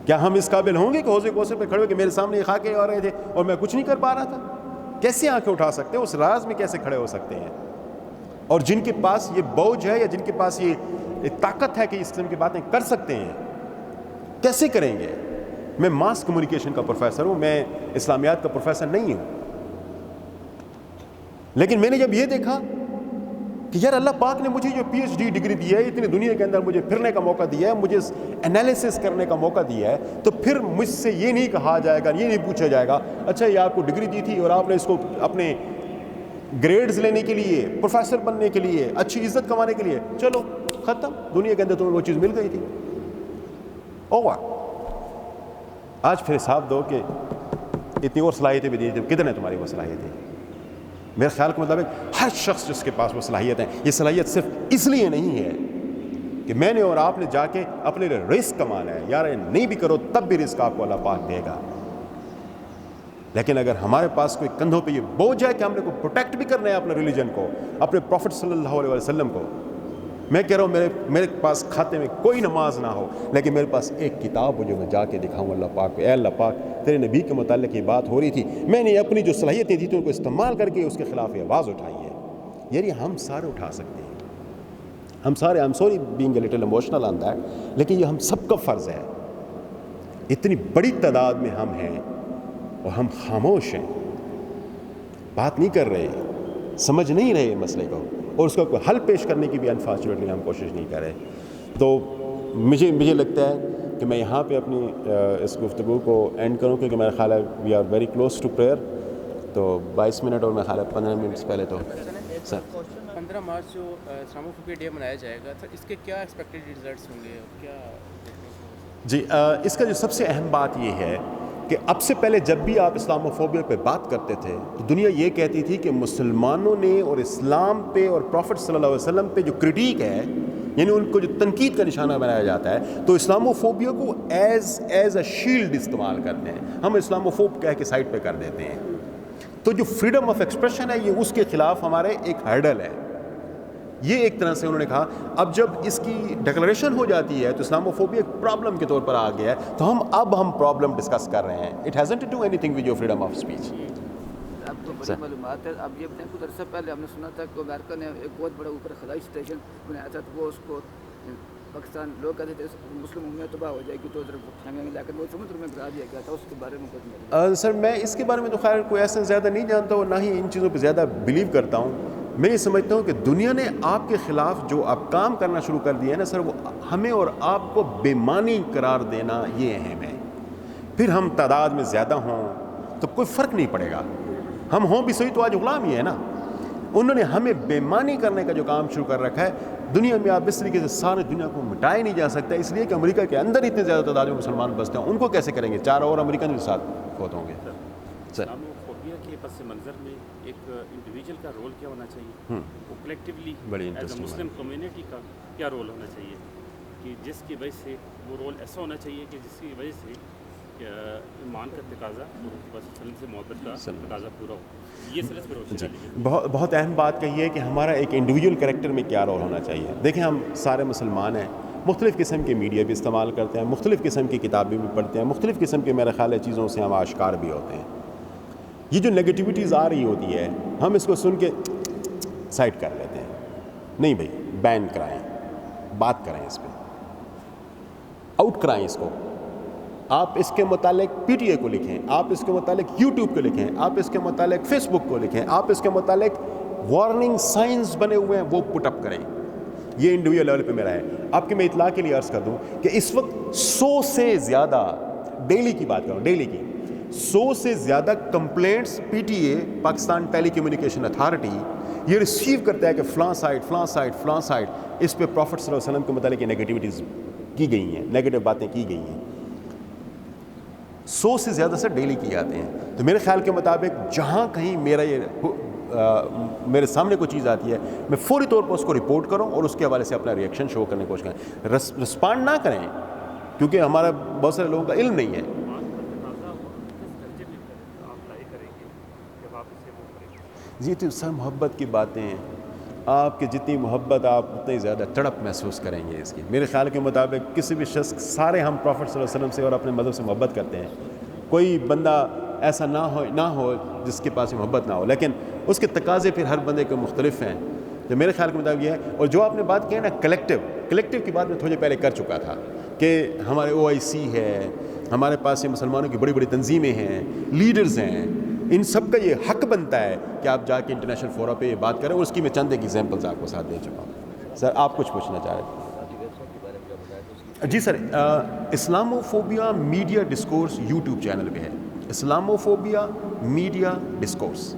Speaker 2: کیا ہم اس قابل ہوں گے کہ حوض کوثر پہ کھڑے ہو کہ میرے سامنے یہ خاکے آ رہے تھے اور میں کچھ نہیں کر پا رہا تھا؟ کیسے آنکھیں اٹھا سکتے ہیں؟ اس راز میں کیسے کھڑے ہو سکتے ہیں؟ اور جن کے پاس یہ بوجھ ہے یا جن کے پاس یہ طاقت ہے کہ اس قسم کی باتیں کر سکتے ہیں، کیسے کریں گے؟ میں ماس کمیونیکیشن کا پروفیسر ہوں، میں اسلامیات کا پروفیسر نہیں ہوں، لیکن میں نے جب یہ دیکھا کہ یار اللہ پاک نے مجھے جو پی ایچ ڈی ڈگری دی ہے، اتنی دنیا کے اندر مجھے پھرنے کا موقع دیا ہے، مجھے انالیسس کرنے کا موقع دیا ہے، تو پھر مجھ سے یہ نہیں کہا جائے گا، یہ نہیں پوچھا جائے گا اچھا یہ آپ کو ڈگری دی تھی اور آپ نے اس کو اپنے گریڈز لینے کے لیے، پروفیسر بننے کے لیے، اچھی عزت کمانے کے لیے، چلو ختم، دنیا کے اندر تمہیں وہ چیز مل گئی تھی، اوور. آج پھر حساب دو کہ اتنی اور صلاحیتیں بھی دی تھی، کتنے تمہاری وہ صلاحیتیں؟ میرے خیال کے مطابق ہر شخص جس کے پاس وہ صلاحیت ہے، یہ صلاحیت صرف اس لیے نہیں ہے کہ میں نے اور آپ نے جا کے اپنے لیے رزق کمانا ہے، یار نہیں بھی کرو تب بھی رزق آپ کو اللہ پاک دے گا. لیکن اگر ہمارے پاس کوئی کندھوں پہ یہ بوجھ ہے کہ ہم نے کو پروٹیکٹ بھی کرنا ہے اپنے ریلیجن کو، اپنے پروفٹ صلی اللہ علیہ وسلم کو، میں کہہ رہا ہوں میرے پاس کھاتے میں کوئی نماز نہ ہو، لیکن میرے پاس ایک کتاب ہو جو میں جا کے دکھاؤں اللہ پاک کو، اے اللہ پاک تیرے نبی کے متعلق یہ بات ہو رہی تھی، میں نے اپنی جو صلاحیتیں تھی تو ان کو استعمال کر کے اس کے خلاف یہ آواز اٹھائی ہے. یعنی ہم سارے اٹھا سکتے ہیں، ہم سارے، I am sorry being a little emotional on that, لیکن یہ ہم سب کا فرض ہے. اتنی بڑی تعداد میں ہم ہیں اور ہم خاموش ہیں، بات نہیں کر رہے، سمجھ نہیں رہے مسئلے کو، اور اس کا کوئی حل پیش کرنے کی بھی انفارچونیٹلی ہم کوشش نہیں کر رہے. تو مجھے لگتا ہے کہ میں یہاں پہ اپنی اس گفتگو کو اینڈ کروں، کیونکہ میرا خیال ہے we are very close to prayer. تو 22 منٹ اور میرا خیال ہے 15 منٹ پہلے تو سر
Speaker 4: 15 مارچ جو اسلاموفوبیا ڈے منایا جائے گا، تو اس کے کیا ایکسپیکٹڈ ریزلٹس ہوں گے؟ کیا
Speaker 2: جی اس کا جو سب سے اہم بات یہ ہے کہ اب سے پہلے جب بھی آپ اسلاموفوبیا پہ بات کرتے تھے تو دنیا یہ کہتی تھی کہ مسلمانوں نے اور اسلام پہ اور پروفٹ صلی اللہ علیہ وسلم پہ جو کرٹیک ہے، یعنی ان کو جو تنقید کا نشانہ بنایا جاتا ہے، تو اسلاموفوبیا کو ایز اے شیلڈ استعمال کرتے ہیں، ہم اسلاموفوب کہہ کے سائڈ پہ کر دیتے ہیں. تو جو فریڈم آف ایکسپریشن ہے یہ اس کے خلاف ہمارے ایک ہرڈل ہے. یہ ایک طرح سے انہوں نے کہا اب جب اس کی ڈکلریشن ہو جاتی ہے تو اسلاموفوبیا ایک پرابلم کے طور پر آ گیا ہے، تو ہم پرابلم ڈسکس کر رہے ہیں. It hasn't to do anything with your freedom of speech.
Speaker 3: آپ کو بڑی معلومات ہے. اب یہ بتائیں کچھ عرصہ پہلے ہم نے سنا تھا کہ امریکہ نے ایک بہت بڑا اوپر خلائی اسٹیشن بنایا تھا، تو وہ اس کو پاکستان لوگ کہتے تھے مسلم امت تباہ ہو جائے گی تو ادھر پھینگیں گے، لیکن وہ سمندر میں گرا دیا گیا تھا. اس کے بارے میں کچھ
Speaker 2: سر میں اس کے بارے میں تو خیر کوئی ایسا زیادہ نہیں جانتا اور نہ ہی ان چیزوں پہ زیادہ بلیو کرتا ہوں. میں یہ سمجھتا ہوں کہ دنیا نے آپ کے خلاف جو اب کام کرنا شروع کر دیا ہے نا سر، وہ ہمیں اور آپ کو بے معنی قرار دینا یہ اہم ہے. پھر ہم تعداد میں زیادہ ہوں تو کوئی فرق نہیں پڑے گا، ہم ہوں بھی صحیح تو آج غلام ہی ہے نا. انہوں نے ہمیں بے معنی کرنے کا جو کام شروع کر رکھا ہے دنیا میں، آپ اس طریقے سے ساری دنیا کو مٹایا نہیں جا سکتا، اس لیے کہ امریکہ کے اندر اتنے زیادہ تعداد میں مسلمان بستے ہیں، ان کو کیسے کریں گے؟ 4 اور امریکن کے ساتھ فوت ہوں گے. سر
Speaker 5: اسلاموفوبیا کے پس منظر میں ایک انڈیویجول کا رول کیا ہونا چاہیے، وہ collectively as a Muslim community کا کیا رول ہونا چاہیے کہ جس کی وجہ سے وہ رول ایسا ہونا چاہیے کہ جس کی وجہ سے ایمان کا تقاضا اور وسلم سے محبت کا تقاضا پورا ہو. یہ سلسلہ پر روشنی ڈالیے.
Speaker 2: بہت اہم بات کہی ہے کہ ہمارا ایک انڈیویجول کریکٹر میں کیا رول ہونا چاہیے. دیکھیں ہم سارے مسلمان ہیں مختلف قسم کے میڈیا بھی استعمال کرتے ہیں, مختلف قسم کی کتابیں بھی پڑھتے ہیں, مختلف قسم کے میرا خیال ہے چیزوں سے ہم آشکار بھی ہوتے ہیں. یہ جو نگیٹیوٹیز آ رہی ہوتی ہے ہم اس کو سن کے سائڈ کر لیتے ہیں. نہیں بھائی, بین کرائیں, بات کریں اس پہ, آؤٹ کرائیں اس کو. آپ اس کے متعلق پی ٹی اے کو لکھیں, آپ اس کے متعلق یوٹیوب کو لکھیں, آپ اس کے متعلق فیس بک کو لکھیں, آپ اس کے متعلق وارننگ سائنز بنے ہوئے ہیں وہ پٹ اپ کریں. یہ انڈیویجول لیول پہ میرا ہے. آپ کے میں اطلاع کے لیے عرض کر دوں کہ اس وقت 100 سے زیادہ, ڈیلی کی بات کروں, ڈیلی کی 100 سے زیادہ complaints P T A Pakistan telecommunication authority یہ ریسیو کرتا ہے کہ فلاں سائٹ اس پہ پروفٹ صلی اللہ علیہ وسلم کے متعلق نگیٹیوٹیز کی گئی ہیں, نیگیٹو باتیں کی گئی ہیں. 100 سے زیادہ سے ڈیلی کی جاتے ہیں. تو میرے خیال کے مطابق جہاں کہیں میرے سامنے کوئی چیز آتی ہے میں فوری طور پر اس کو رپورٹ کروں اور اس کے حوالے سے اپنا ریئیکشن شو کرنے کی کوشش کریں. رسپانڈ نہ کریں کیونکہ ہمارا بہت سارے لوگوں کا علم نہیں ہے. یہ تو سب محبت کی باتیں ہیں. آپ کی جتنی محبت آپ اتنی زیادہ تڑپ محسوس کریں گے اس کی. میرے خیال کے مطابق کسی بھی شخص, سارے ہم پروفٹ صلی اللہ علیہ وسلم سے اور اپنے مذہب سے محبت کرتے ہیں. کوئی بندہ ایسا نہ ہو جس کے پاس محبت نہ ہو, لیکن اس کے تقاضے پھر ہر بندے کے مختلف ہیں. تو میرے خیال کے مطابق یہ ہے. اور جو آپ نے بات کی ہے نا کلیکٹیو کی بات میں تھوڑی پہلے کر چکا تھا کہ ہمارے OIC ہے, ہمارے پاس یہ مسلمانوں کی بڑی بڑی تنظیمیں ہیں, لیڈرز ہیں, ان سب کا یہ حق بنتا ہے کہ آپ جا کے انٹرنیشنل فورم پہ یہ بات کریں. اور اس کی میں چند ایک ایگزامپلز آپ کو ساتھ دے چکا ہوں. سر آپ کچھ پوچھنا چاہ رہے تھے؟ جی sir, Islamophobia media discourse YouTube channel پہ ہے. اسلاموفوبیا میڈیا ڈسکورس,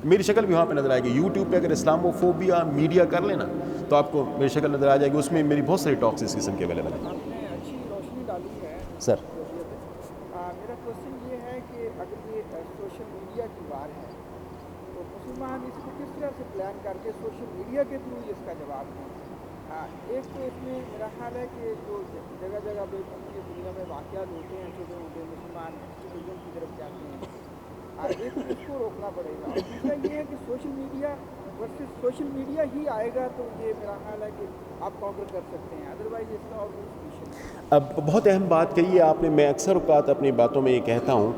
Speaker 2: میری شکل بھی وہاں پہ نظر آئے گی. یوٹیوب پہ اگر اسلاموفوبیا میڈیا کر لینا تو آپ کو میری شکل نظر آ جائے گی. اس میں میری بہت ساری ٹاکس اس قسم کے اویلیبل ہیں.
Speaker 6: آپ نے اچھی روشنی ڈالی ہے
Speaker 2: سر.
Speaker 6: میرا کوشچن یہ ہے کہ اگر یہ سوشل میڈیا کی وار ہے تو مسلمان اس کو کس طرح سے پلان کر کے سوشل میڈیا کے تھرو اس کا جواب دیں. ایک تو اس میں میرا خیال ہے کہ جو جگہ جگہ پہ دنیا میں واقعات ہوتے ہیں چھوٹے موٹے مسلمان ایکسٹریمزم کی طرف جاتے ہیں, ایک اس کو روکنا پڑے گا. اور دوسرا یہ ہے کہ social media versus social media ہی آئے گا تو یہ میرا خیال ہے کہ آپ کاؤنٹر کر سکتے ہیں, ادروائز اس کا اور کوئی سولوشن.
Speaker 2: اب بہت اہم بات کہی ہے آپ نے. میں اکثر اوقات اپنی باتوں میں یہ کہتا ہوں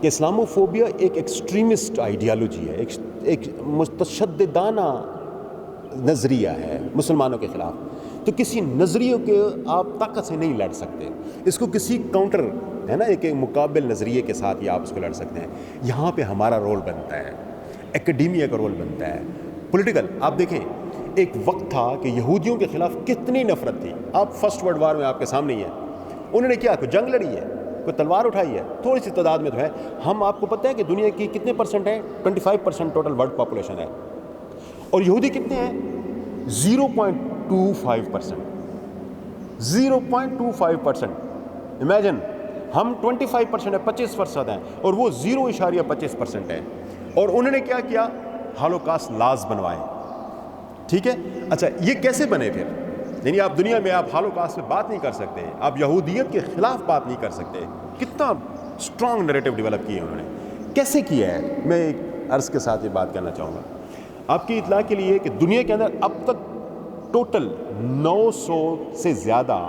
Speaker 2: کہ اسلاموفوبیا ایک ایکسٹریمسٹ آئیڈیالوجی ہے, ایک متشددانہ نظریہ ہے مسلمانوں کے خلاف. تو کسی نظریے کے آپ طاقت سے نہیں لڑ سکتے. اس کو کسی کاؤنٹر ہے نا, ایک مقابل نظریے کے ساتھ ہی آپ اس کو لڑ سکتے ہیں. یہاں پہ ہمارا رول بنتا ہے, ایکیڈیمیا کا رول بنتا ہے, پولیٹیکل. آپ دیکھیں ایک وقت تھا کہ یہودیوں کے خلاف کتنی نفرت تھی. آپ فرسٹ ورلڈ وار میں آپ کے سامنے ہی ہے. انہوں نے کیا, کوئی جنگ لڑی ہے, کوئی تلوار اٹھائی ہے, تھوڑی سی تعداد میں تو ہے. ہم آپ کو پتہ ہے کہ دنیا کی کتنے پرسنٹ ہے؟ 25% ٹوٹل ورلڈ پاپولیشن ہے. اور یہودی کتنے ہیں؟ 0.25%. 0.25%. امیجن, ہم 25% ہے, 25% ہیں, اور وہ 0.25% ہے. اور انہوں نے کیا کیا؟ Holocaust laws بنوائے. ٹھیک ہے, اچھا یہ کیسے بنے پھر؟ یعنی آپ دنیا میں آپ ہالوکاسٹ پہ بات نہیں کر سکتے, آپ یہودیت کے خلاف بات نہیں کر سکتے. کتنا اسٹرانگ نیریٹو ڈیولپ کیے انہوں نے, کیسے کیا ہے؟ میں ایک عرض کے ساتھ یہ بات کرنا چاہوں گا آپ کی اطلاع کے لیے کہ دنیا کے اندر اب تک ٹوٹل 900 سے زیادہ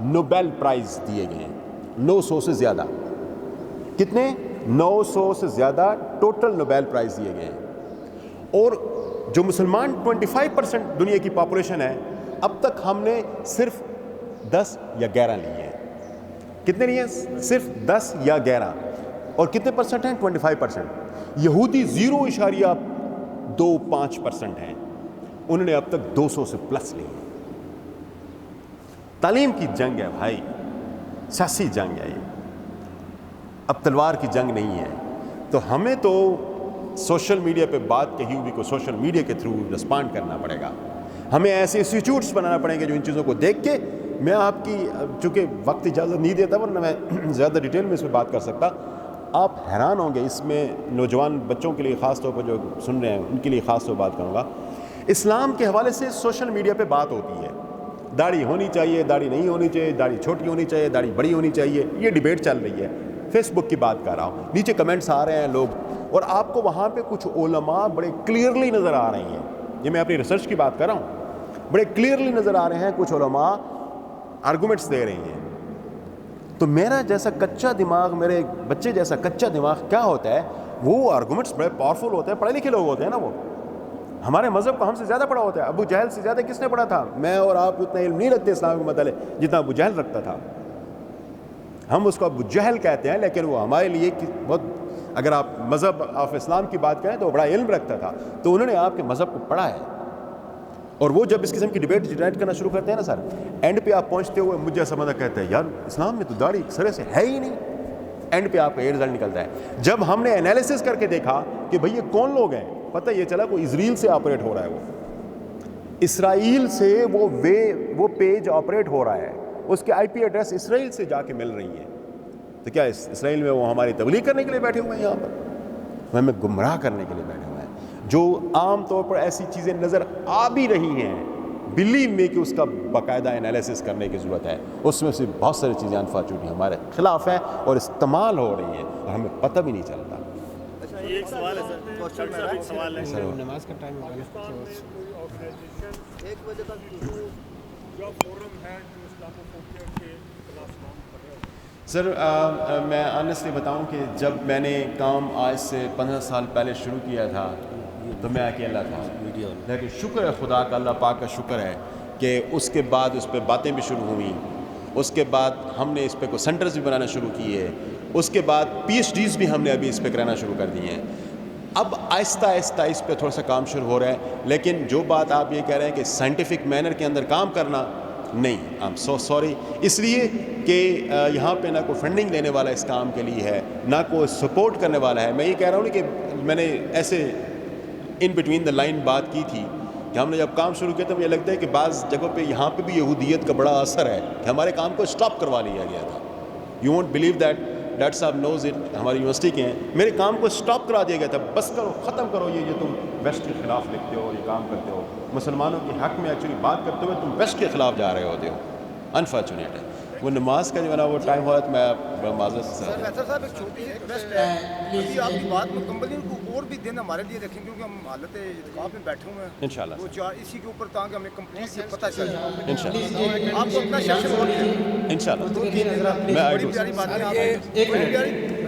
Speaker 2: نوبیل پرائز دیے گئے ہیں. 900 سے زیادہ. کتنے؟ 900 سے زیادہ ٹوٹل نوبیل پرائز دیے گئے ہیں. اور جو مسلمان 25% دنیا کی پاپولیشن ہے, اب تک ہم نے صرف 10 یا 11 لیے ہیں. کتنے لیے ہیں؟ صرف 10 یا 11. اور کتنے پرسنٹ ہیں؟ 25%. یہودی 0.25% ہیں, انہوں نے اب تک 200 سے پلس لیے. تعلیم کی جنگ ہے بھائی, سیاسی جنگ ہے یہ, اب تلوار کی جنگ نہیں ہے. تو ہمیں تو سوشل میڈیا پہ بات کہی ہوئی کو سوشل میڈیا کے تھرو رسپانڈ کرنا پڑے گا. ہمیں ایسے انسٹیٹیوٹس بنانا پڑیں گے جو ان چیزوں کو دیکھ کے, میں آپ کی چونکہ وقت اجازت نہیں دیتا ورنہ میں زیادہ ڈیٹیل میں اس پہ بات کر سکتا. آپ حیران ہوں گے, اس میں نوجوان بچوں کے لیے خاص طور پر جو سن رہے ہیں ان کے لیے خاص طور پر بات کروں گا. اسلام کے حوالے سے سوشل میڈیا پہ بات ہوتی ہے, داڑھی ہونی چاہیے, داڑھی نہیں ہونی چاہیے, داڑھی چھوٹی ہونی چاہیے, داڑھی بڑی ہونی چاہیے, یہ ڈیبیٹ چل رہی ہے. فیس بک کی بات کر رہا ہوں, نیچے کمنٹس آ رہے ہیں لوگ, اور آپ کو وہاں پہ کچھ علماء بڑے کلیئرلی نظر آ رہی ہیں. یہ میں اپنی ریسرچ کی بات کر رہا ہوں. بڑے کلیئرلی نظر آ رہے ہیں کچھ علماء آرگومنٹس دے رہی ہیں. تو میرا جیسا کچا دماغ, میرے بچے جیسا کچا دماغ کیا ہوتا ہے, وہ آرگومنٹس بڑے پاورفل ہوتے ہیں, پڑھے لکھے لوگ ہوتے ہیں نا, وہ ہمارے مذہب کو ہم سے زیادہ پڑھا ہوتا ہے. ابو جہل سے زیادہ کس نے پڑھا تھا؟ میں اور آپ اتنا علم نہیں رکھتے اسلام کے متعلق جتنا ابو جہل رکھتا تھا. ہم اس کو ابو جہل کہتے ہیں, لیکن وہ ہمارے لیے بہت, اگر آپ مذہب آف اسلام کی بات کریں تو وہ بڑا علم رکھتا تھا. تو انہوں نے آپ کے مذہب کو پڑھا ہے, اور وہ جب اس قسم کی ڈیبیٹ جنریٹ کرنا شروع کرتے ہیں نا سر, اینڈ پہ آپ پہنچتے ہوئے مجھے ایسا بندہ کہتا ہے یار اسلام میں تو داڑھی سرے سے ہے ہی نہیں. اینڈ پہ آپ کا یہ رزلٹ نکلتا ہے. جب ہم نے انالیسس کر کے دیکھا کہ بھئی یہ کون لوگ ہیں, پتہ یہ چلا کوئی اسرائیل سے آپریٹ ہو رہا ہے, وہ اسرائیل سے وہ پیج آپریٹ ہو رہا ہے, اس کے آئی پی ایڈریس اسرائیل سے جا کے مل رہی ہیں. تو کیا اسرائیل میں وہ ہماری تبلیغ کرنے کے لیے بیٹھے ہوئے ہیں, یہاں پر وہ ہمیں گمراہ کرنے کے لیے بیٹھے ہوئے ہیں. جو عام طور پر ایسی چیزیں نظر آ بھی رہی ہیں, بلیو میں کہ اس کا باقاعدہ انالیسس کرنے کی ضرورت ہے. اس میں سے بہت ساری چیزیں انفارچونیٹلی ہمارے خلاف ہیں اور استعمال ہو رہی ہیں اور ہمیں پتہ بھی نہیں چلتا.
Speaker 7: ایک سوال ہے سر, ایک سوال ہے
Speaker 1: سر نماز کا ٹائم ہو گیا.
Speaker 7: 1 بجے تک
Speaker 8: جو فورم ہے جو اسلاموفوبیا کے خلاف کام کر رہے ہو.
Speaker 2: سر میں آنیسٹلی بتاؤں کہ جب میں نے کام آج سے 15 سال پہلے شروع کیا تھا تو میں اکیلا تھا, لیکن شکر ہے خدا کا, اللہ پاک کا شکر ہے کہ اس کے بعد اس پہ باتیں بھی شروع ہوئیں. اس کے بعد ہم نے اس پہ کوئی سینٹرز بھی بنانا شروع کیے. اس کے بعد پی ایچ ڈیز بھی ہم نے ابھی اس پہ کرانا شروع کر دی ہیں. اب آہستہ آہستہ اس پہ تھوڑا سا کام شروع ہو رہا ہے. لیکن جو بات آپ یہ کہہ رہے ہیں کہ سائنٹیفک مینر کے اندر کام کرنا, نہیں, آئی ایم سو سوری. اس لیے کہ یہاں پہ نہ کوئی فنڈنگ لینے والا اس کام کے لیے ہے, نہ کوئی سپورٹ کرنے والا ہے. میں یہ کہہ رہا ہوں کہ میں نے ایسے ان بٹوین دا لائن بات کی تھی کہ ہم نے جب کام شروع کیا تو مجھے لگتا ہے کہ بعض جگہوں پہ یہاں پہ بھی یہودیت کا بڑا اثر ہے کہ ہمارے کام کو اسٹاپ کروا لیا گیا تھا. You won't believe that, doctor صاحب نوز اٹ, ہماری یونیورسٹی کے ہیں, میرے کام کو اسٹاپ کرا دیا گیا تھا. بس کرو, ختم کرو, یہ جو تم ویسٹ کے خلاف لکھتے ہو, یہ کام کرتے ہو, مسلمانوں کے حق میں ایکچولی بات کرتے ہوئے تم ویسٹ کے خلاف جا رہے ہوتے ہو. انفارچونیٹ ہے. وہ نماز کا جو ہے نا وہ ٹائم ہوا تو میں معذرت سے
Speaker 7: سر صاحب ایک چھوٹی سی ریکویسٹ ہے, ابھی آپ کی بات مکمل نہیں, ان کو اور بھی دن ہمارے لیے رکھیں کیونکہ ہم حالت اعتکاف میں بیٹھے ہوئے ہیں
Speaker 2: انشاءاللہ
Speaker 7: وہ چار اسی کے اوپر تاکہ ہمیں کمپلیٹ پتہ چل جائے.
Speaker 2: انشاءاللہ
Speaker 7: آپ کو اپنا سیشن
Speaker 2: انشاءاللہ
Speaker 7: بڑی پیاری بات ہے, آپ بڑی پیاری